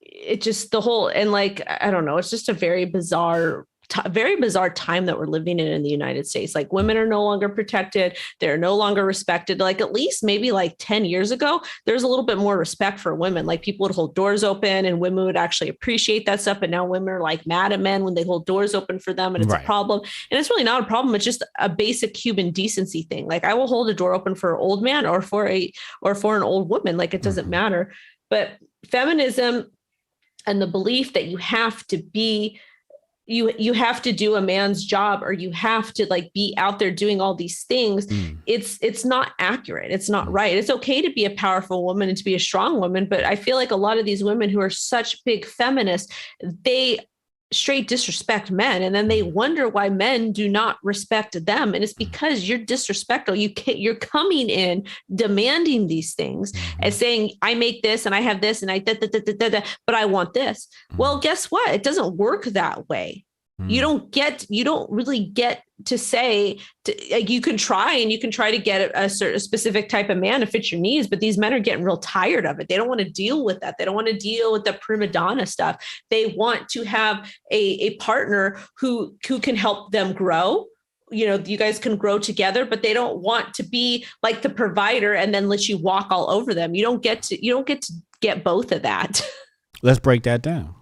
it just and like, I don't know, it's just a very bizarre time that we're living in the United States. Like women are no longer protected. They're no longer respected. Like at least maybe like 10 years ago, there's a little bit more respect for women. Like people would hold doors open and women would actually appreciate that stuff. But now women are like mad at men when they hold doors open for them and it's a problem. And it's really not a problem. It's just a basic human decency thing. Like I will hold a door open for an old man or for an old woman. Like it doesn't matter. But feminism and the belief that you have to be you have to do a man's job or you have to like be out there doing all these things. It's not accurate. It's not right. It's okay to be a powerful woman and to be a strong woman. But I feel like a lot of these women who are such big feminists, they straight disrespect men. And then they wonder why men do not respect them. And it's because you're disrespectful. You're coming in demanding these things and saying, I make this and I have this and but I want this. Well, guess what? It doesn't work that way. You don't really get to say, like you can try to get a specific type of man to fit your needs, but these men are getting real tired of it. They don't want to deal with that. They don't want to deal with the prima donna stuff. They want to have a partner who can help them grow. You know, you guys can grow together, but they don't want to be like the provider and then let you walk all over them. You don't get to get both of that. Let's break that down.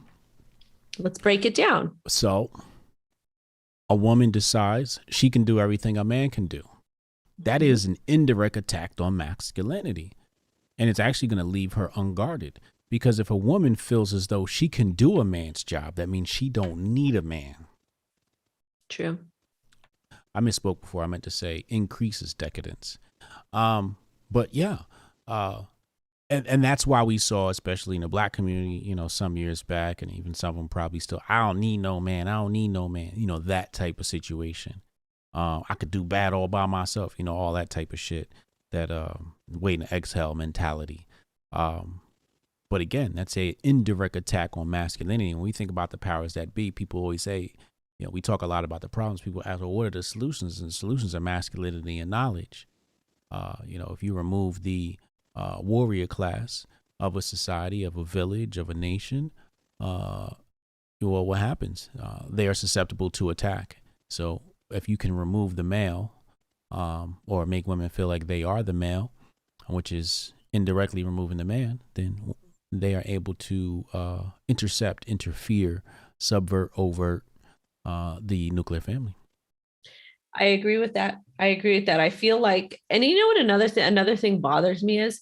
Let's break it down. So a woman decides she can do everything a man can do. That is an indirect attack on masculinity. And it's actually going to leave her unguarded, because if a woman feels as though she can do a man's job, that means she don't need a man. True. I misspoke before. I meant to say increases decadence. But yeah, and that's why we saw, especially in the black community, you know, some years back, and even some of them probably still, I don't need no man, you know, that type of situation. I could do bad all by myself, you know, all that type of shit, that waiting to exhale mentality. But again, that's a indirect attack on masculinity. When we think about the powers that be, people always say, you know, we talk a lot about the problems. People ask, well, what are the solutions? And the solutions are masculinity and knowledge. You know, if you remove the warrior class of a society, of a village, of a nation, well, what happens? They are susceptible to attack. So if you can remove the male, or make women feel like they are the male, which is indirectly removing the man, then they are able to intercept, interfere, subvert, overt the nuclear family. I agree with that. I feel like, and you know what, another thing bothers me is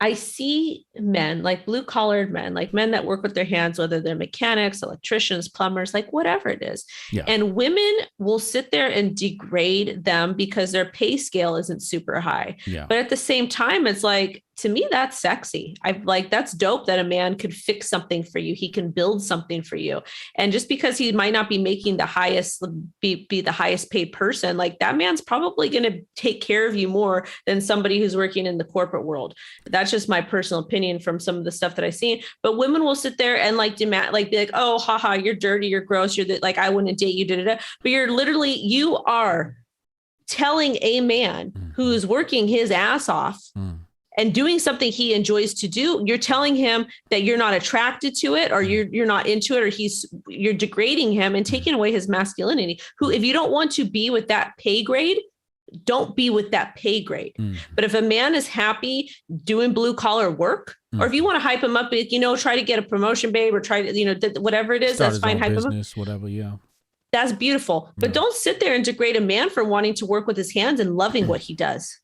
I see men, like blue collared men, like men that work with their hands, whether they're mechanics, electricians, plumbers, like whatever it is. Yeah. And women will sit there and degrade them because their pay scale isn't super high. Yeah. But at the same time, it's like, to me, that's sexy. That's dope that a man could fix something for you. He can build something for you. And just because he might not be making the highest, be the highest paid person, like that man's probably going to take care of you more than somebody who's working in the corporate world. That's just my personal opinion from some of the stuff that I've seen. But women will sit there and like demand, like be like, oh, haha, you're dirty, you're gross, you're like, I wouldn't date you, but you are telling a man who's working his ass off and doing something he enjoys to do, you're telling him that you're not attracted to it, or you're not into it, or you're degrading him and taking away his masculinity. Who, if you don't want to be with that pay grade, don't be with that pay grade. But if a man is happy doing blue collar work, or if you want to hype him up, try to get a promotion, babe, or try to, whatever it is, that's fine. Hype business, him up. Whatever. Yeah. That's beautiful. But don't sit there and degrade a man for wanting to work with his hands and loving what he does.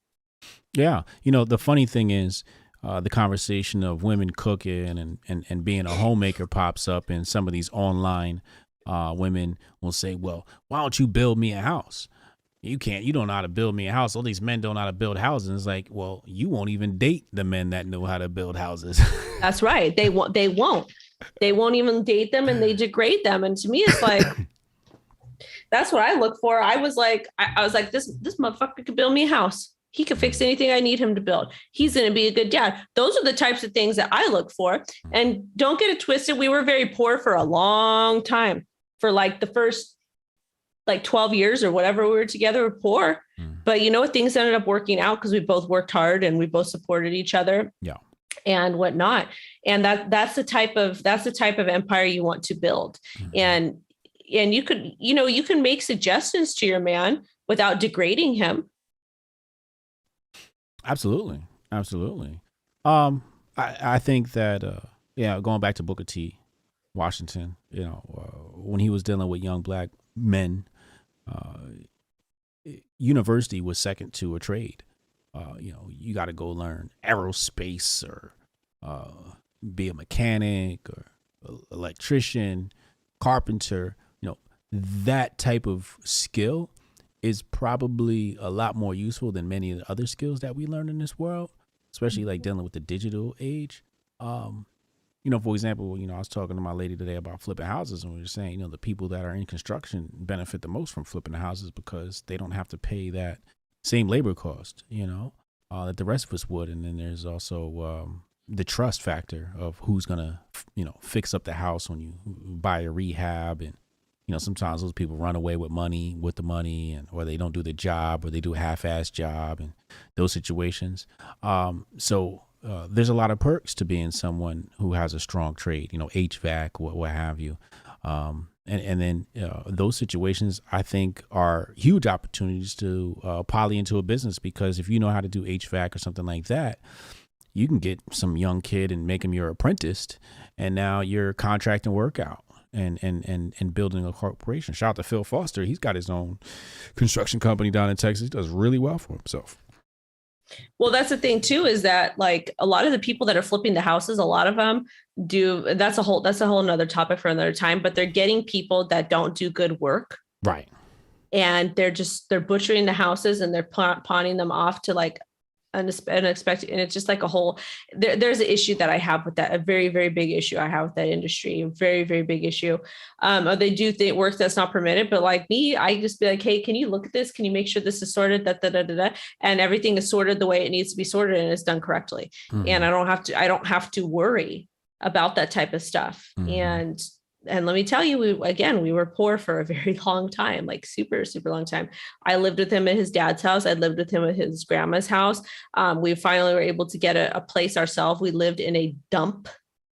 Yeah. The funny thing is, the conversation of women cooking and being a homemaker pops up, and some of these online women will say, well, why don't you build me a house? You don't know how to build me a house. All these men don't know how to build houses. And it's like, well, you won't even date the men that know how to build houses. That's right. They won't even date them, and they degrade them. And to me, it's like, that's what I look for. I was like, this motherfucker could build me a house. He could fix anything I need him to build. He's going to be a good dad. Those are the types of things that I look for. And don't get it twisted. We were very poor for a long time. For like the first 12 years or whatever we were together, we're poor. But you know what? Things ended up working out because we both worked hard and we both supported each other. Yeah. And whatnot. And that's the type of empire you want to build. And you can make suggestions to your man without degrading him. Absolutely. I think that going back to Booker T. Washington, when he was dealing with young black men, university was second to a trade. You got to go learn aerospace or be a mechanic or electrician, carpenter. That type of skill is probably a lot more useful than many of the other skills that we learn in this world, especially like dealing with the digital age. For example, I was talking to my lady today about flipping houses, and we were saying, the people that are in construction benefit the most from flipping the houses because they don't have to pay that same labor cost, that the rest of us would. And then there's also the trust factor of who's going to, fix up the house when you buy a rehab. And, sometimes those people run away with the money, or they don't do the job, or they do a half-assed job, and those situations. So there's a lot of perks to being someone who has a strong trade, HVAC, what have you. And then those situations, I think, are huge opportunities to poly into a business, because if you know how to do HVAC or something like that, you can get some young kid and make him your apprentice, and now you're contracting work out and building a corporation. Shout out to Phil Foster. He's got his own construction company down in Texas. He does really well for himself. Well, that's the thing too, is that like a lot of the people that are flipping the houses, a lot of them do. That's a whole nother topic for another time, but they're getting people that don't do good work. Right. And they're butchering the houses, and they're pawning them off to like unexpected. And it's just like a whole, there's an issue that I have with that, a very, very big issue I have with that industry, a very, very big issue. They do think work that's not permitted, but like me, I just be like, hey, can you look at this? Can you make sure this is sorted? And everything is sorted the way it needs to be sorted, and it's done correctly. Mm-hmm. And I don't have to worry about that type of stuff. Mm-hmm. And let me tell you, we were poor for a very long time, like super, super long time. I lived with him at his dad's house. I lived with him at his grandma's house. We finally were able to get a place ourselves. We lived in a dump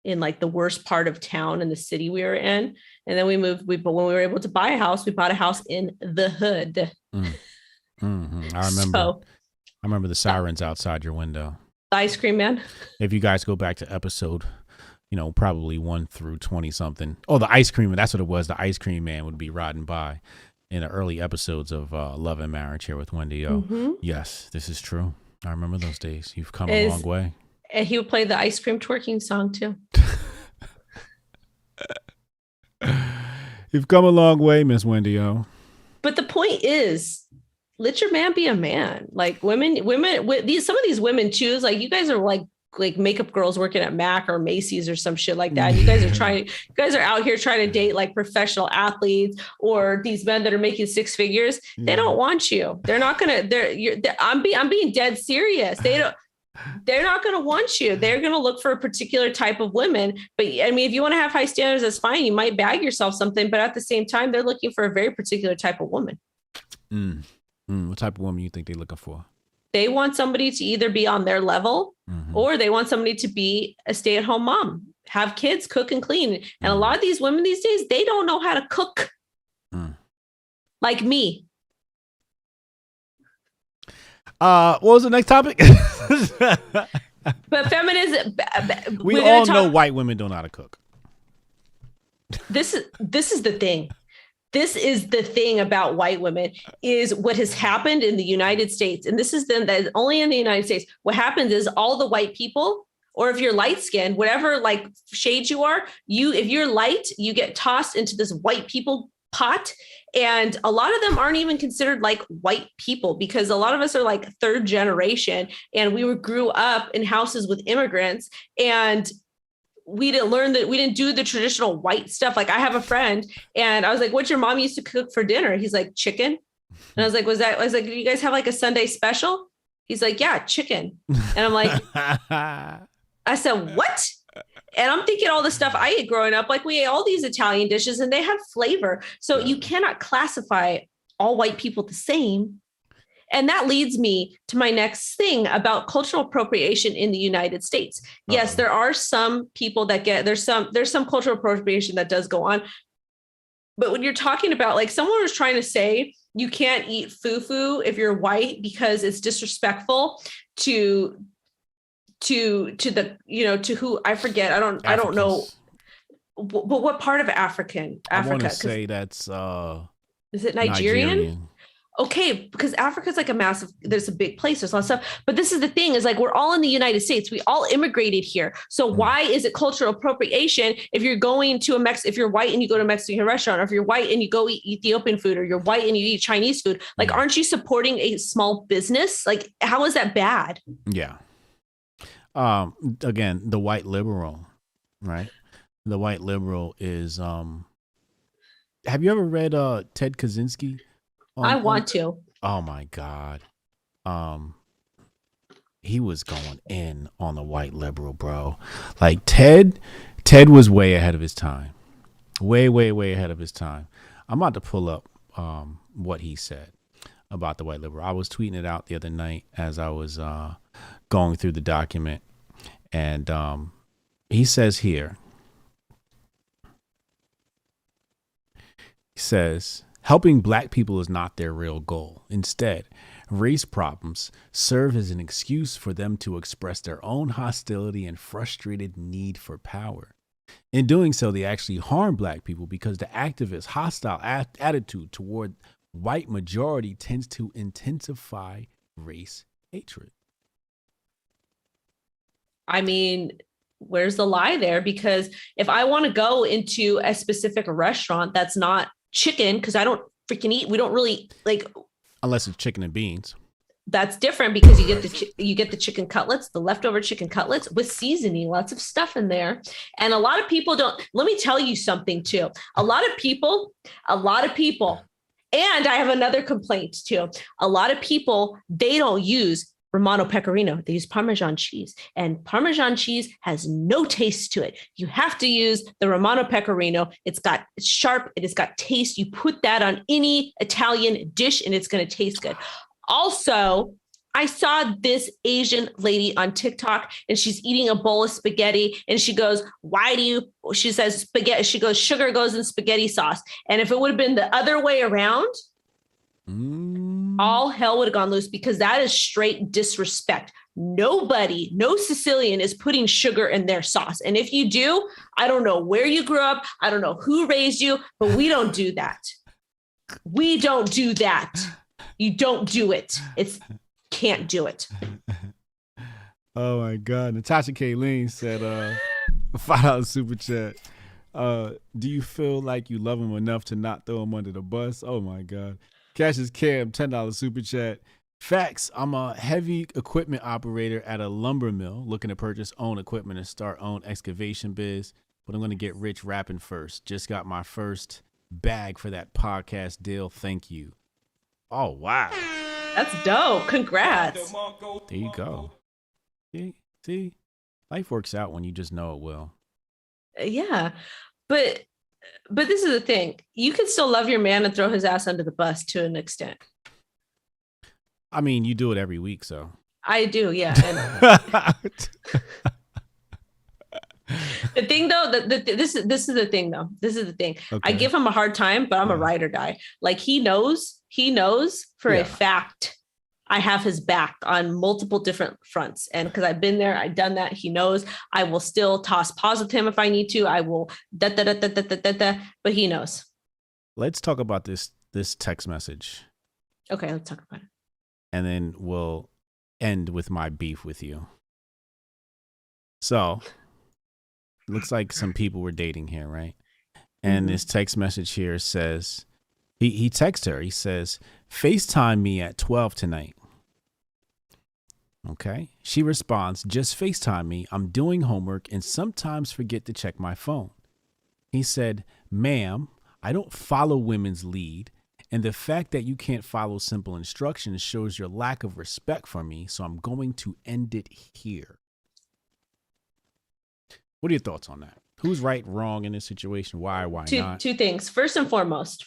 in like the worst part of town in the city we were in. And then we moved, but when we were able to buy a house, we bought a house in the hood. Mm-hmm. I remember the sirens outside your window. The ice cream man. If you guys go back to episode, probably 1 through 20 something. Oh, the ice cream. That's what it was. The ice cream man would be riding by in the early episodes of Love and Marriage here with Wendy O. Mm-hmm. Yes, this is true. I remember those days. You've come a long way. And he would play the ice cream twerking song too. You've come a long way, Miss Wendy O. But the point is, let your man be a man. Like some of these women too, is like, you guys are like makeup girls working at Mac or Macy's or some shit like that. You guys are out here trying to date like professional athletes or these men that are making 6 figures. Yeah. They don't want you. They're not going to, I'm being dead serious. They're not going to want you. They're going to look for a particular type of women. But I mean, if you want to have high standards, that's fine. You might bag yourself something, but at the same time, they're looking for a very particular type of woman. What type of woman you think they're looking for? They want somebody to either be on their level, or they want somebody to be a stay-at-home mom, have kids, cook and clean. And a lot of these women these days, they don't know how to cook. Like me. What was the next topic? But feminism. We all know white women don't know how to cook. This is the thing. this is the thing about white women is what has happened in the United States. And this is then that is only in the United States. What happens is all the white people, or if you're light skinned, whatever like shades you are, if you're light, you get tossed into this white people pot. And a lot of them aren't even considered like white people, because a lot of us are like third generation, and we grew up in houses with immigrants, and we didn't learn that, we didn't do the traditional white stuff. Like I have a friend and I was like, what's your mom used to cook for dinner? He's like, chicken. And I was like, I was like, do you guys have like a Sunday special? He's like, yeah, chicken. And I'm like, I said, what? And I'm thinking all the stuff I ate growing up, like we ate all these Italian dishes and they had flavor. So you cannot classify all white people the same. And that leads me to my next thing about cultural appropriation in the United States. Yes, there are some people that there's some cultural appropriation that does go on. But when you're talking about, like, someone was trying to say you can't eat fufu if you're white because it's disrespectful to the, to who, I forget. I don't know. But what part of Africa? I want to say that's is it Nigerian? Okay, because Africa's like there's a big place, there's a lot of stuff. But this is the thing, is like, we're all in the United States. We all immigrated here. So why is it cultural appropriation if you're going to if you're white and you go to a Mexican restaurant, or if you're white and you go eat Ethiopian food, or you're white and you eat Chinese food? Like, aren't you supporting a small business? Like, how is that bad? Yeah. Again, the white liberal, right? The white liberal is, have you ever read Ted Kaczynski? I want to. Oh my God. He was going in on the white liberal, bro. Like Ted was way ahead of his time. Way, way, way ahead of his time. I'm about to pull up what he said about the white liberal. I was tweeting it out the other night as I was going through the document. And he says here, he says, helping black people is not their real goal. Instead, race problems serve as an excuse for them to express their own hostility and frustrated need for power. In doing so, they actually harm black people because the activist hostile attitude toward white majority tends to intensify race hatred. I mean, where's the lie there? Because if I want to go into a specific restaurant that's not chicken, because I don't freaking eat, we don't really like, unless it's chicken and beans. That's different, because you get the chicken cutlets, the leftover chicken cutlets with seasoning, lots of stuff in there. And a lot of people don't. Let me tell you something too. A lot of people, and I have another complaint too. A lot of people, they don't use Romano Pecorino. They use Parmesan cheese, and Parmesan cheese has no taste to it. You have to use the Romano Pecorino. It's sharp. It has got taste. You put that on any Italian dish and it's going to taste good. Also, I saw this Asian lady on TikTok, and she's eating a bowl of spaghetti, and she goes, she says spaghetti. She goes, sugar goes in spaghetti sauce. And if it would have been the other way around, all hell would have gone loose, because that is straight disrespect. No Sicilian is putting sugar in their sauce. And if you do, I don't know where you grew up. I don't know who raised you, but we don't do that. We don't do that. You don't do it. Can't do it. Oh my God. Natasha Kayleen said, $5 super chat. Do you feel like you love him enough to not throw him under the bus? Oh my God. Cassius Cam, $10 super chat. Facts. I'm a heavy equipment operator at a lumber mill looking to purchase own equipment and start own excavation biz, but I'm going to get rich rapping first. Just got my first bag for that podcast deal. Thank you. Oh, wow. That's dope. Congrats. There you go. See, life works out when you just know it will. Yeah. But this is the thing. You can still love your man and throw his ass under the bus to an extent. I mean, you do it every week, so. I do, yeah. The thing though, this is the thing though. This is the thing. Okay. I give him a hard time, but I'm a ride or die. Like he knows for a fact I have his back on multiple different fronts. And because I've been there, I've done that. He knows I will still toss paws with him if I need to. I will but he knows. let's talk about this text message, Okay, let's talk about it. and then we'll end with my beef with you. So, looks like some people were dating here, right? And this text message here says, he texts her. He says, FaceTime me at 12 tonight. Okay. She responds, just FaceTime me. I'm doing homework and sometimes forget to check my phone. He said, ma'am, I don't follow women's lead. And the fact that you can't follow simple instructions shows your lack of respect for me. So I'm going to end it here. What are your thoughts on that? Who's right, wrong in this situation? Why not? Two things. First and foremost,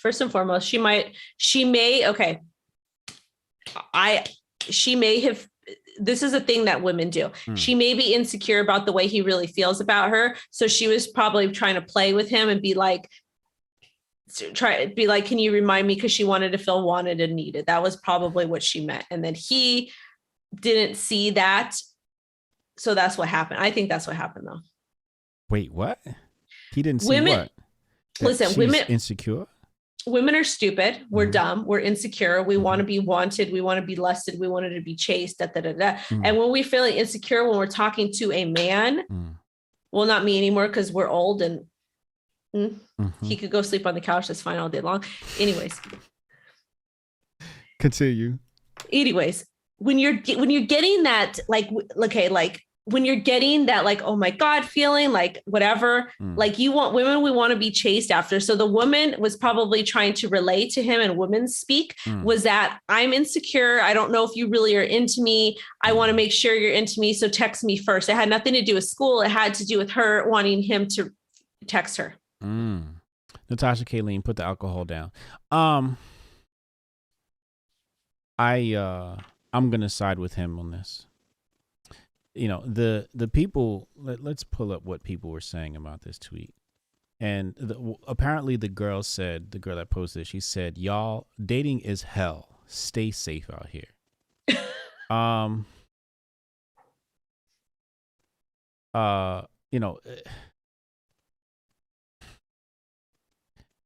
she may have, this is a thing that women do. She may be insecure about the way he really feels about her. So she was probably trying to play with him and be like, can you remind me? Because she wanted to feel wanted and needed. That was probably what she meant. And then he didn't see that. So that's what happened. I think that's what happened though. Wait, what? He didn't see what? Listen, women insecure. Women are stupid. We're dumb. We're insecure. We want to be wanted. We want to be lusted. We wanted to be chased. And when we're feeling insecure, when we're talking to a man, well, not me anymore because we're old and he could go sleep on the couch. That's fine all day long. Anyways, continue. Anyways, when you're getting that, when you're getting that, like, oh my God, feeling like whatever, like we want to be chased after. So the woman was probably trying to relate to him, and women speak was that I'm insecure. I don't know if you really are into me. I want to make sure you're into me. So text me first. It had nothing to do with school. It had to do with her wanting him to text her. Natasha Kayleen, put the alcohol down. I'm going to side with him on this. You know, the people, let's pull up what people were saying about this tweet. And apparently the girl that posted, she said, y'all, dating is hell. Stay safe out here. You know,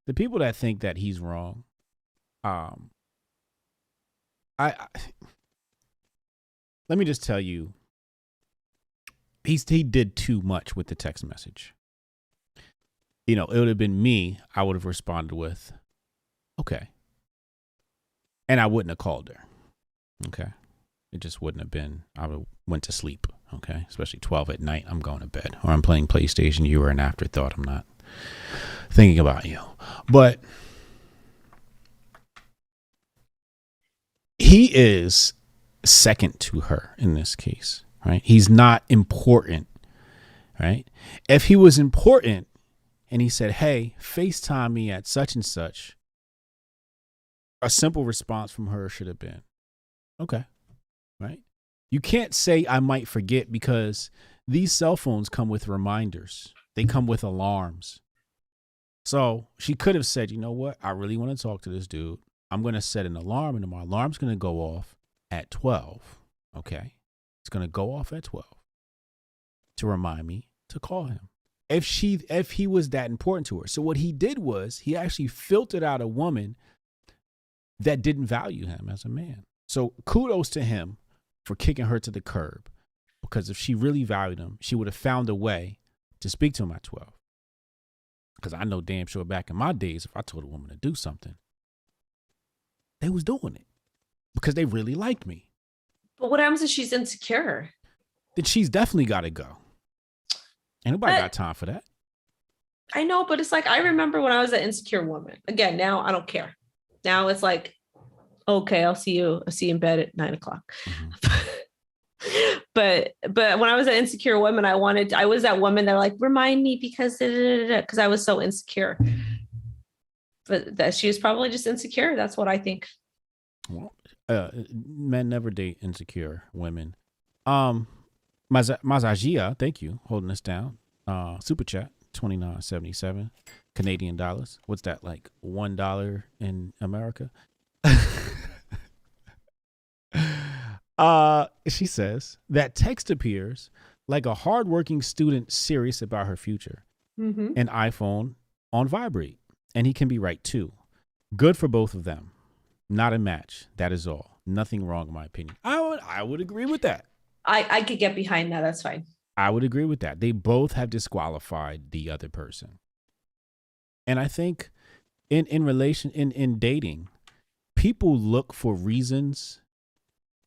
the people that think that he's wrong, I let me just tell you, he did too much with the text message. You know, it would have been me. I would have responded with, okay. And I wouldn't have called her. Okay. It just wouldn't have been, I would went to sleep. Okay. Especially 12 at night. I'm going to bed, or I'm playing PlayStation. You were an afterthought. I'm not thinking about you. But he is second to her in this case. Right? He's not important, right? If he was important and he said, hey, FaceTime me at such and such, a simple response from her should have been, okay, right? You can't say I might forget, because these cell phones come with reminders. They come with alarms. So she could have said, you know what? I really want to talk to this dude. I'm going to set an alarm, and my alarm's going to go off at 12, okay? It's going to go off at 12 to remind me to call him if he was that important to her. So what he did was he actually filtered out a woman that didn't value him as a man. So kudos to him for kicking her to the curb, because if she really valued him, she would have found a way to speak to him at 12. Because I know damn sure back in my days, if I told a woman to do something, they was doing it because they really liked me. But what happens if she's insecure? Then she's definitely got to go. Ain't nobody got time for that. I know, but it's like, I remember when I was an insecure woman. Again, now I don't care. Now it's like, okay, I'll see you in bed at 9:00. But when I was an insecure woman, I was that woman that like, remind me because I was so insecure. But that she was probably just insecure. That's what I think. Well, men never date insecure women. Mazajia, thank you, holding us down. Super chat, $29.77 Canadian dollars. What's that, like $1 in America? She says that text appears like a hardworking student serious about her future. An iPhone on vibrate, and he can be right too. Good for both of them. Not a match. That is all. Nothing wrong in my opinion. I would agree with that. I could get behind that. That's fine. I would agree with that. They both have disqualified the other person. And I think in dating, people look for reasons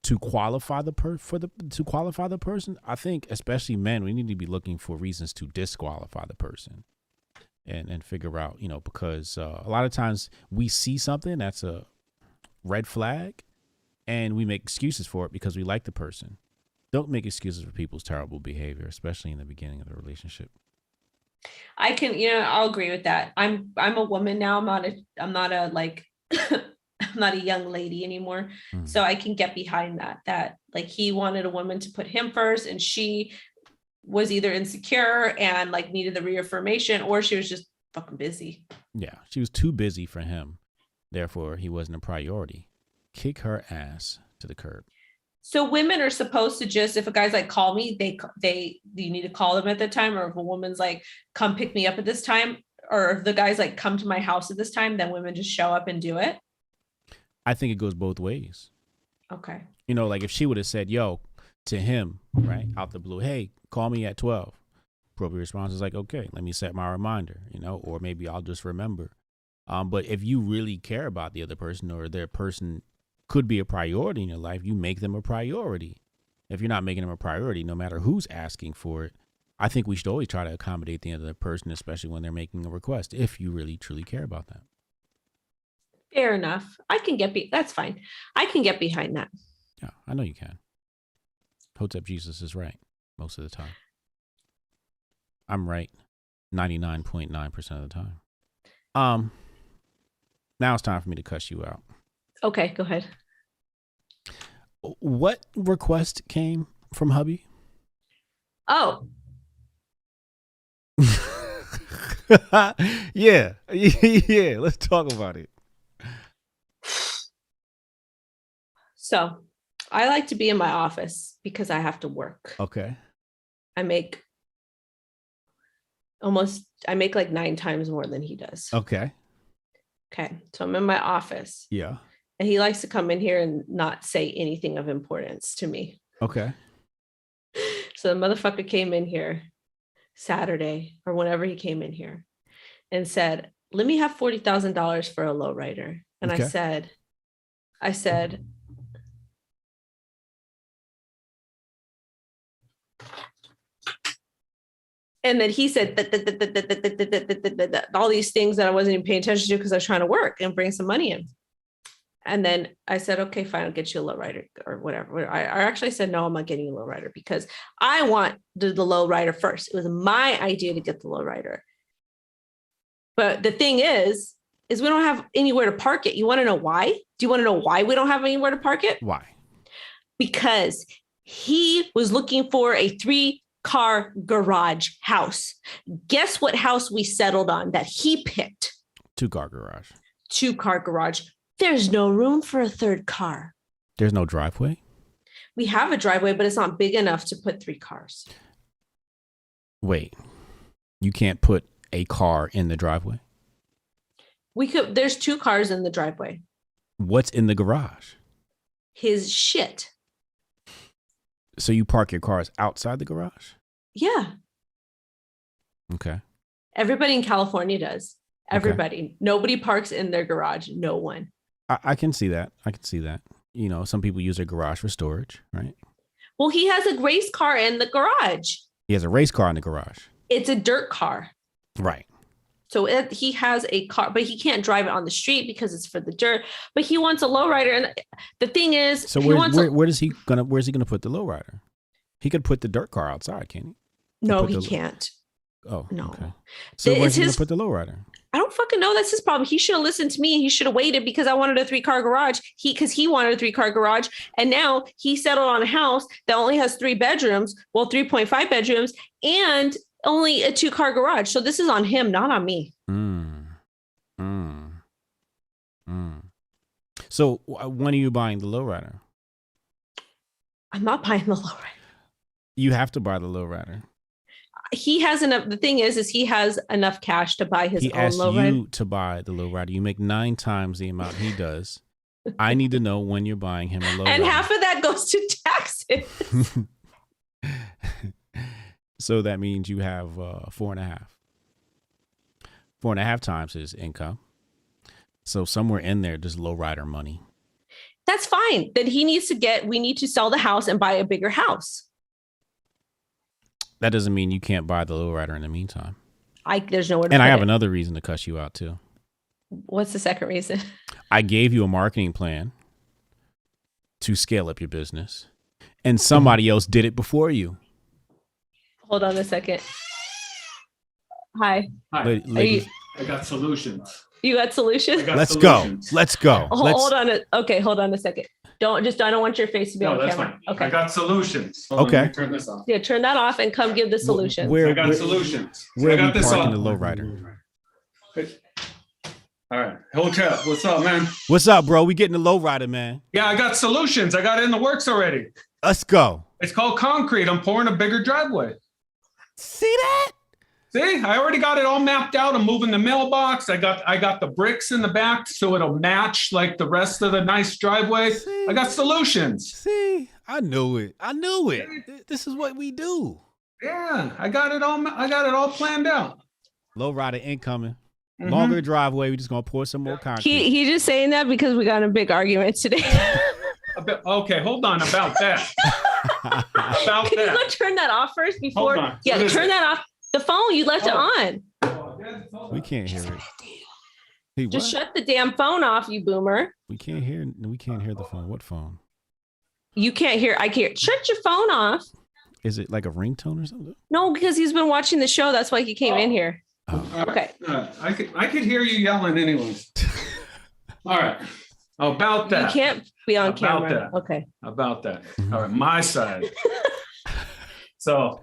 to qualify the person. I think especially men, we need to be looking for reasons to disqualify the person and figure out, because a lot of times we see something that's a red flag and we make excuses for it because we like the person. Don't make excuses for people's terrible behavior, especially in the beginning of the relationship. I can, I'll agree with that. I'm a woman now. I'm not a like I'm not a young lady anymore. So I can get behind that like he wanted a woman to put him first, and she was either insecure and like needed the reaffirmation, or she was just fucking busy. Yeah, she was too busy for him. Therefore, he wasn't a priority. Kick her ass to the curb. So women are supposed to just, if a guy's like, call me, you need to call them at that time. Or if a woman's like, come pick me up at this time, or if the guy's like, come to my house at this time, then women just show up and do it. I think it goes both ways. Okay. Like if she would have said, yo, to him, right, out the blue, hey, call me at 12. Appropriate response is like, okay, let me set my reminder, or maybe I'll just remember. But if you really care about the other person, or their person could be a priority in your life, you make them a priority. If you're not making them a priority, no matter who's asking for it, I think we should always try to accommodate the other person, especially when they're making a request, if you really truly care about that. Fair enough. That's fine. I can get behind that. Yeah, I know you can. Hotep Jesus is right most of the time. I'm right 99.9% of the time. Now it's time for me to cuss you out. Okay, go ahead. What request came from hubby? Oh. Yeah. Yeah. Let's talk about it. So I like to be in my office because I have to work. Okay. I make like 9 times more than he does. Okay. Okay. So I'm in my office. Yeah. And he likes to come in here and not say anything of importance to me. Okay. So the motherfucker came in here Saturday or whenever he came in here and said, let me have $40,000 for a lowrider. And okay. I said, and then he said all these things that I wasn't even paying attention to because I was trying to work and bring some money in. And then I said, okay, fine, I'll get you a lowrider or whatever. I actually said, no, I'm not getting you a lowrider because I want the lowrider first. It was my idea to get the lowrider. But the thing is we don't have anywhere to park it. You want to know why? Do you want to know why we don't have anywhere to park it? Why? Because he was looking for a 3-car garage house. Guess what house we settled on that he picked? 2-car garage. 2-car garage. There's no room for a 3rd car. There's no driveway? We have a driveway, but it's not big enough to put 3 cars. Wait, you can't put a car in the driveway? We could. There's 2 cars in the driveway. What's in the garage? His shit. So you park your cars outside the garage? Yeah. Okay. Everybody in California does. Everybody. Okay. Nobody parks in their garage. No one. I can see that. Some people use their garage for storage, right? Well, he has a race car in the garage. He has a race car in the garage. It's a dirt car. Right. So he has a car, but he can't drive it on the street because it's for the dirt. But he wants a lowrider, and the thing is, so where's he gonna put the lowrider? He could put the dirt car outside, can't he? No, he can't. Oh no. Okay. So where's he gonna put the lowrider? I don't fucking know. That's his problem. He should have listened to me. He should have waited because I wanted a 3-car garage. Because he wanted a 3-car garage, and now he settled on a house that only has 3 bedrooms, 3.5 bedrooms, and only a 2-car garage. So this is on him, not on me. So when are you buying the lowrider? I'm not buying the lowrider. You have to buy the lowrider. he has enough. The thing is he has enough cash to buy his He own asked lowrider. you to buy the lowrider. You make 9 times the amount he does. I need to know when you're buying him a lowrider. And half of that goes to taxes. So that means you have 4.5. 4.5 times his income. So somewhere in there, there's lowrider money. That's fine. Then we need to sell the house and buy a bigger house. That doesn't mean you can't buy the lowrider in the meantime. There's nowhere to And put I have it. another reason to cuss you out too. What's the second reason? I gave you a marketing plan to scale up your business, and somebody else did it before you. Hold on a second. Hi. Ladies, I got solutions. You got solutions? let's go. Let's go. Hold on a second. I don't want your face to be on No, that's camera. fine. Okay. I got solutions. Hold on, Okay. let me turn this off. Yeah, turn that off and come give the solutions. I got solutions. Where I are got we this parking on. the lowrider? All right. Hotep, what's up, man? What's up, bro? We getting the lowrider, man. Yeah, I got solutions. I got it in the works already. Let's go. It's called concrete. I'm pouring a bigger driveway. See that? See, I already got it all mapped out. I'm moving the mailbox. I got the bricks in the back so it'll match like the rest of the nice driveway. See? I got solutions. See, I knew it. This is what we do. Yeah, I got it all planned out. Lowrider incoming. Mhm. Longer driveway. We just gonna pour some more concrete. He just saying that because we got in a big argument today. Okay, hold on about that. About Can you that. go turn that off first before? Hold on. Yeah, What is turn it? that off. The phone, you left it on. We can't hear it. Hey, Just what? shut the damn phone off, you boomer. We can't hear the phone. What phone? You can't hear. I can't. Shut your phone off. Is it like a ringtone or something? No, because he's been watching the show. That's why he came in here. Oh. Okay. I could hear you yelling anyways. All right. About that. You can't be on About camera. that. Okay. About that. Mhm. All right, my side. So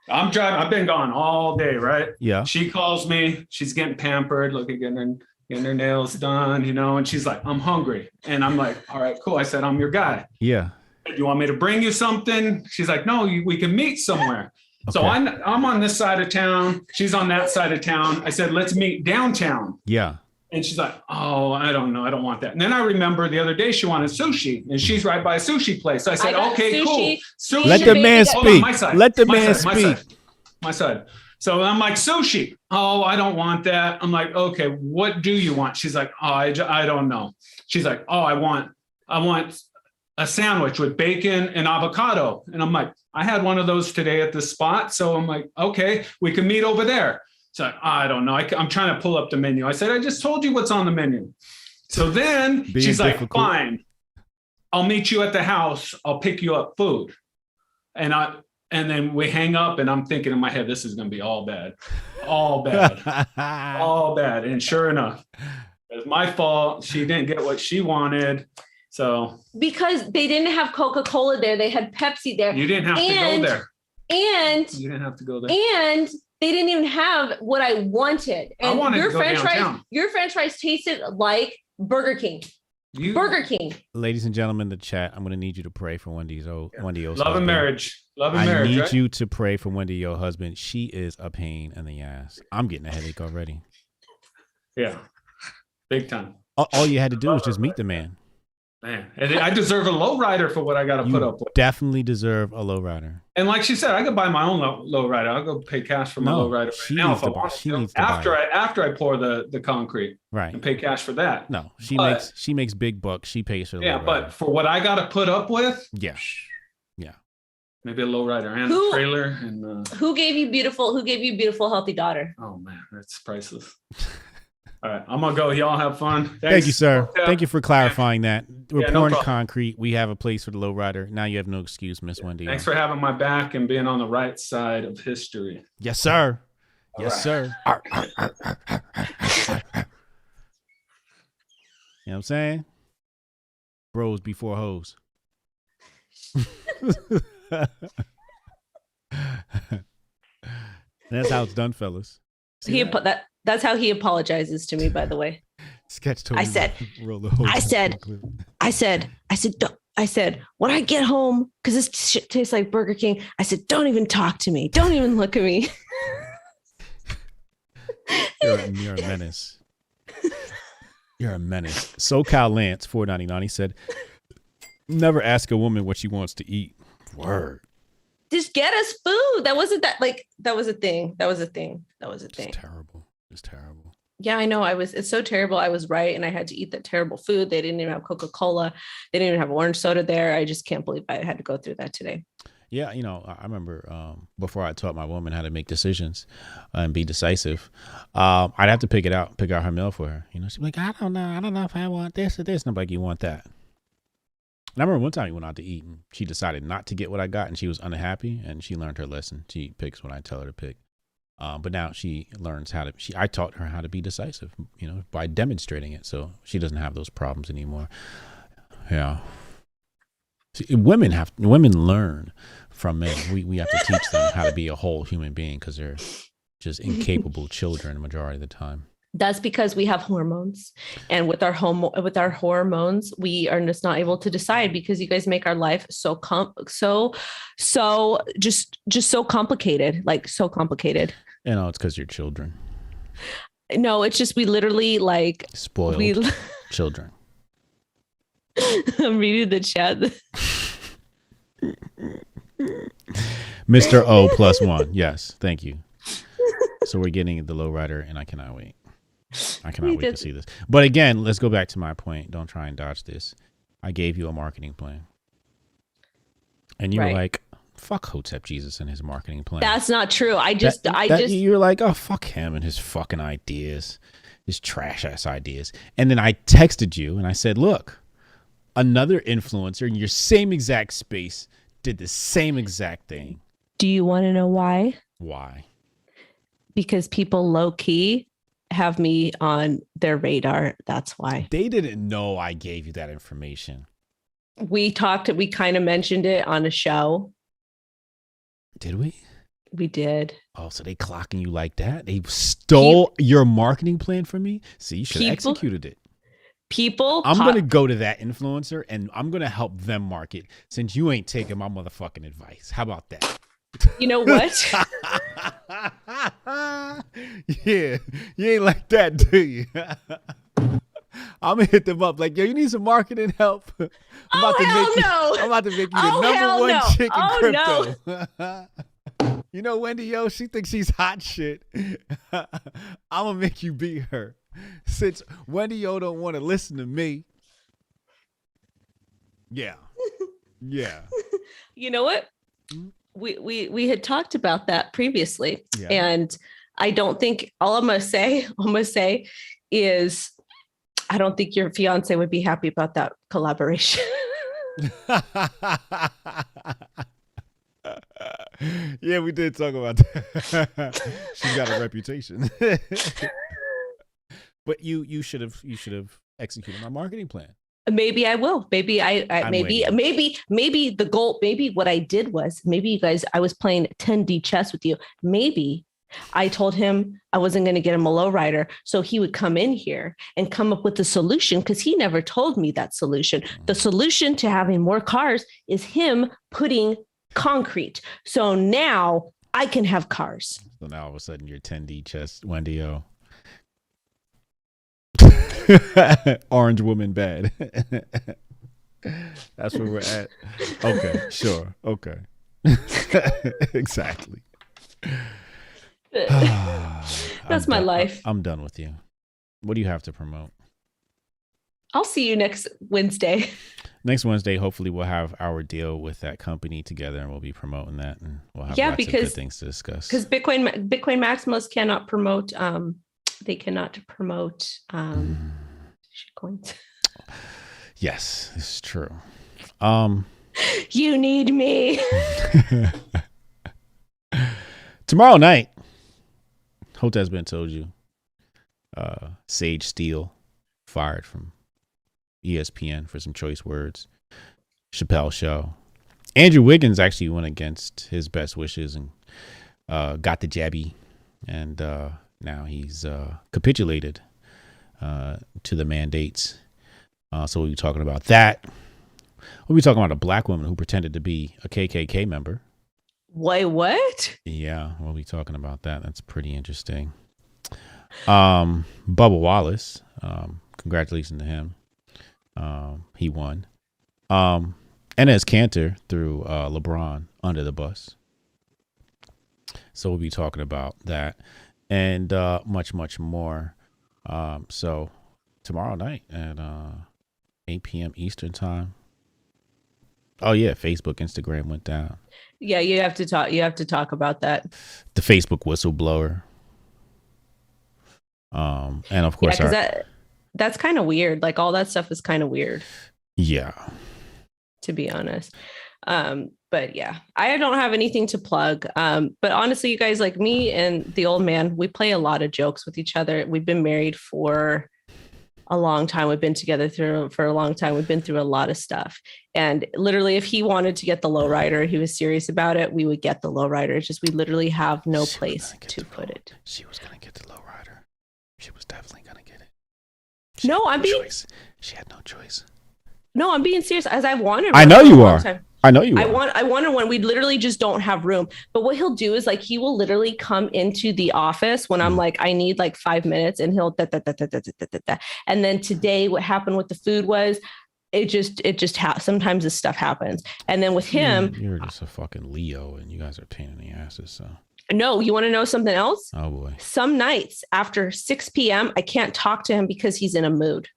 I'm driving. I've been gone all day, right? Yeah. She calls me. She's getting pampered, getting her nails done, and she's like, I'm hungry. And I'm like, all right, cool. I said, I'm your guy. Yeah. You want me to bring you something? She's like, no, we can meet somewhere. So Okay. I'm on this side of town. She's on that side of town. I said, let's meet downtown. Yeah. And she's like, oh, I don't know. I don't want that. And then I remember the other day she wanted sushi and she's right by a sushi place. So I said, got okay, sushi. cool. Sushi. Let the man Hold on, speak. my side. Let the My man side, speak. My side. So I'm like, sushi. Oh, I don't want that. I'm like, okay, what do you want? She's like, oh, I don't know. She's like, oh, I want a sandwich with bacon and avocado. And I'm like, I had one of those today at the spot. So I'm like, okay, we can meet over there. So I don't know. I'm trying to pull up the menu. I said, I just told you what's on the menu. So then Being she's like, difficult. fine, I'll meet you at the house. I'll pick you up food. And then we hang up and I'm thinking in my head, this is going to be all bad, all bad. And sure enough, it's my fault. She didn't get what she wanted. So Because they didn't have Coca-Cola there. They had Pepsi there. you didn't have to go there. And You didn't have to go there. and they didn't even have what I wanted. And I wanted your to go French downtown. fries, your French fries tasted like Burger King. Burger King. Ladies and gentlemen in the chat, I'm going to need you to pray for Wendy O's Love husband. and marriage. Love and I marriage. need right? you to pray for Wendy O husband. She is a pain in the ass. I'm getting a headache already. Yeah. Big time. All you had to do was just meet the man. Man. And I deserve a low rider for what I got to put up You with. definitely deserve a lowrider. And like she said, I could buy my own low rider. I'll go pay cash for my No, low rider she right now needs if I to buy- want she to. needs to buy After I pour the concrete Right. and pay cash for that. No, But- she makes big bucks. She pays for the Yeah, lowrider. but for what I got to put up with, yeah. maybe a low rider and Who- a trailer and Who gave you beautiful, healthy daughter? oh man, that's priceless. All right, I'm gonna go. Y'all have fun. Thank you, sir. Hotep. Thank you for clarifying that. We're Yeah, no pouring problem. concrete. We have a place for the lowrider. Now you have no excuse, Miss Wendy. Thanks for having my back and being on the right side of history. Yes, sir. All Yes, right. sir. You know what I'm saying? Bros before hoes. That's how it's done, fellas. See that? That's how he apologizes to me, by the way. Sketch told I me to said- roll the whole I said- I said, when I get home, because this shit tastes like Burger King, I said, don't even talk to me. Don't even look at me. You're a menace. You're a menace. SoCal Lance 499. He said, "Never ask a woman what she wants to eat." Word. Just get us food. That wasn't that like that was a thing. That was a thing. It's terrible. It's terrible. Yeah, I know. It's so terrible. I was right. And I had to eat that terrible food. They didn't even have Coca-Cola. They didn't even have orange soda there. I just can't believe I had to go through that today. Yeah, I remember before I taught my woman how to make decisions and be decisive, I'd have to pick out her meal for her. She'd be like, I don't know if I want this or this. And I'm like, you want that? And I remember one time we went out to eat and she decided not to get what I got and she was unhappy and she learned her lesson. She picks what I tell her to pick. But now she learns I taught her how to be decisive, by demonstrating it. So she doesn't have those problems anymore. Yeah. See, women learn from men. We have to teach them how to be a whole human being because they're just incapable children the majority of the time. That's because we have hormones, and with our hormones, we are just not able to decide because you guys make our life so just so complicated, like so complicated. It's because you're children. No, it's just we literally like spoiled children. I'm reading the chat. Mr. O +1. Yes, thank you. So we're getting the lowrider, and I cannot wait. I cannot wait to see this. But again, let's go back to my point. Don't try and dodge this. I gave you a marketing plan. And you were like, fuck Hotep Jesus and his marketing plan. That's not true. You're like, oh, fuck him and his fucking ideas, his trash ass ideas. And then I texted you and I said, look, another influencer in your same exact space did the same exact thing. Do you want to know why? Why? Because people low key have me on their radar. That's why. They didn't know I gave you that information. We kind of mentioned it on a show. Did we? We did. Oh, so they clocking you like that? They stole your marketing plan from me? See, you should have executed it. I'm going to go to that influencer and I'm going to help them market since you ain't taking my motherfucking advice. How about that? You know what? Yeah, you ain't like that, do you? I'm gonna hit them up like, yo, you need some marketing help? I'm about to make you the number one chick in crypto. You know Wendy O, she thinks she's hot shit. I'm gonna make you beat her. Since Wendy O don't want to listen to me. Yeah. You know what? We had talked about that previously. Yeah. And I don't think all I'm gonna say is I don't think your fiance would be happy about that collaboration. Yeah, we did talk about that. She's got a reputation. But you should have executed my marketing plan. Maybe I will. Maybe maybe the goal, maybe what I did was maybe you guys, I was playing 10D chess with you. Maybe I told him I wasn't going to get him a lowrider, so he would come in here and come up with the solution because he never told me that solution. The solution to having more cars is him putting concrete. So now I can have cars. So now all of a sudden you're 10D chess, Wendy O. Orange woman bad. That's where we're at. Okay, sure. Okay. Exactly. That's my life. I'm done with you. What do you have to promote? I'll see you next Wednesday. Next Wednesday, hopefully we'll have our deal with that company together and we'll be promoting that and we'll have lots of good things to discuss. Because Bitcoin Maximals cannot promote they cannot promote shitcoins. Yes, this is true. You need me. Tomorrow night, Hotep's been told you. Sage Steele fired from ESPN for some choice words. Chappelle show. Andrew Wiggins actually went against his best wishes and got the jabby, and now he's capitulated to the mandates. So we'll be talking about that. We'll be talking about a black woman who pretended to be a KKK member. Wait, what? Yeah, we'll be talking about that. That's pretty interesting. Bubba Wallace, congratulations to him. He won. Enes Kanter threw LeBron under the bus. So we'll be talking about that and much, much more. So tomorrow night at 8 p.m. Eastern time. Oh yeah, Facebook, Instagram went down. Yeah, you have to talk. You have to talk about that. The Facebook whistleblower. And of course, that's kind of weird. Like all that stuff is kind of weird. Yeah. To be honest. But yeah, I don't have anything to plug. But honestly, you guys, like me and the old man, we play a lot of jokes with each other. We've been married for a long time. We've been together for a long time. We've been through a lot of stuff. And literally, if he wanted to get the lowrider, he was serious about it, we would get the lowrider. It's just we literally have no place to put it. She was going to get the lowrider. She was definitely going to get it. She had no choice. No, I'm being serious. As I've wanted. I know you are. I know you. I wanted one. We literally just don't have room. But what he'll do is like he will literally come into the office when I'm like, I need like 5 minutes, and he'll and then today what happened with the food was sometimes this stuff happens. And then with him, you're just a fucking Leo, and you guys are a pain in the asses. So no, you want to know something else? Oh boy. Some nights after 6 p.m. I can't talk to him because he's in a mood.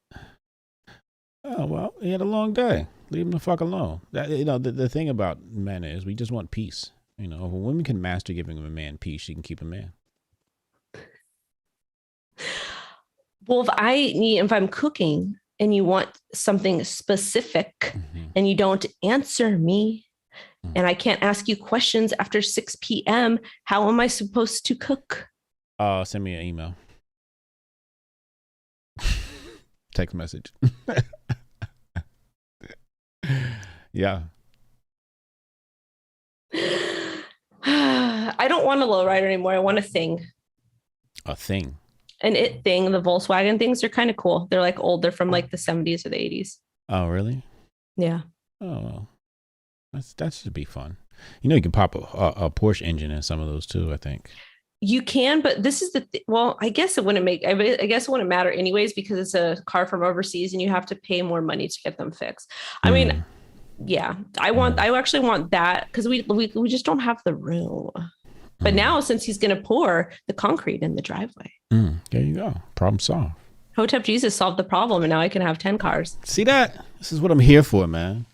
Oh well, he had a long day. Leave him the fuck alone. The thing about men is we just want peace. If a woman can master giving a man peace, she can keep a man. Well, if I'm cooking and you want something specific and you don't answer me and I can't ask you questions after 6 p.m., how am I supposed to cook? Send me an email. Text message. Yeah. I don't want a lowrider anymore. I want a thing. A thing. An it thing. The Volkswagen things are kind of cool. They're like old. They're from like the 70s or the 80s. Oh, really? Yeah. Oh, that should be fun. You can pop a Porsche engine in some of those too, I think. You can, but this is well, I guess it wouldn't matter anyways, because it's a car from overseas and you have to pay more money to get them fixed. I mean, yeah, I actually want that because we just don't have the room. But now since he's going to pour the concrete in the driveway. There you go. Problem solved. Hotep Jesus solved the problem and now I can have 10 cars. See that? This is what I'm here for, man.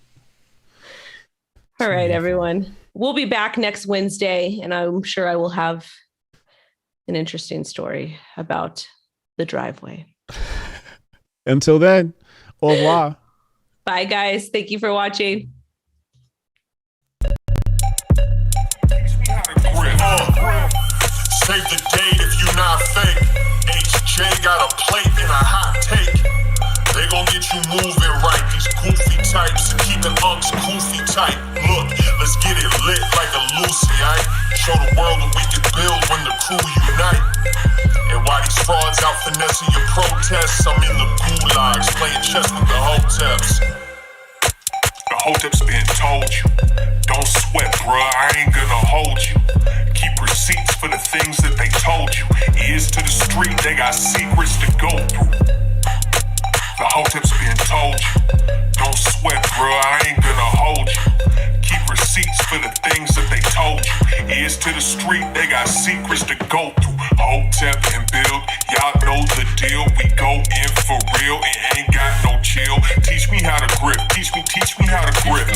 All right, everyone. We'll be back next Wednesday and I'm sure I will have an interesting story about the driveway. Until then, au revoir. Bye, guys. Thank you for watching. Save the date if you not fake. HJ got a plate and a hot take. They gon' get you moving right. These goofy types keeping unks goofy tight. Look, let's get it lit like a Lucy, aight? Show the world what we can build when the crew unite. And while these frauds out finessing your protests, I'm in the gulags playing chess with the Hoteps. The Hoteps been told you, don't sweat, bruh, I ain't gonna hold you. Keep receipts for the things that they told you. Ears to the street, they got secrets to go through. The Hoteps been told you, don't sweat, bruh, I ain't gonna hold you. Keep receipts for the things that they told you. Ears to the street, they got secrets to go through. Hotep and build, y'all know the deal. We go in for real and ain't got no chill. Teach me how to grip, teach me how to grip.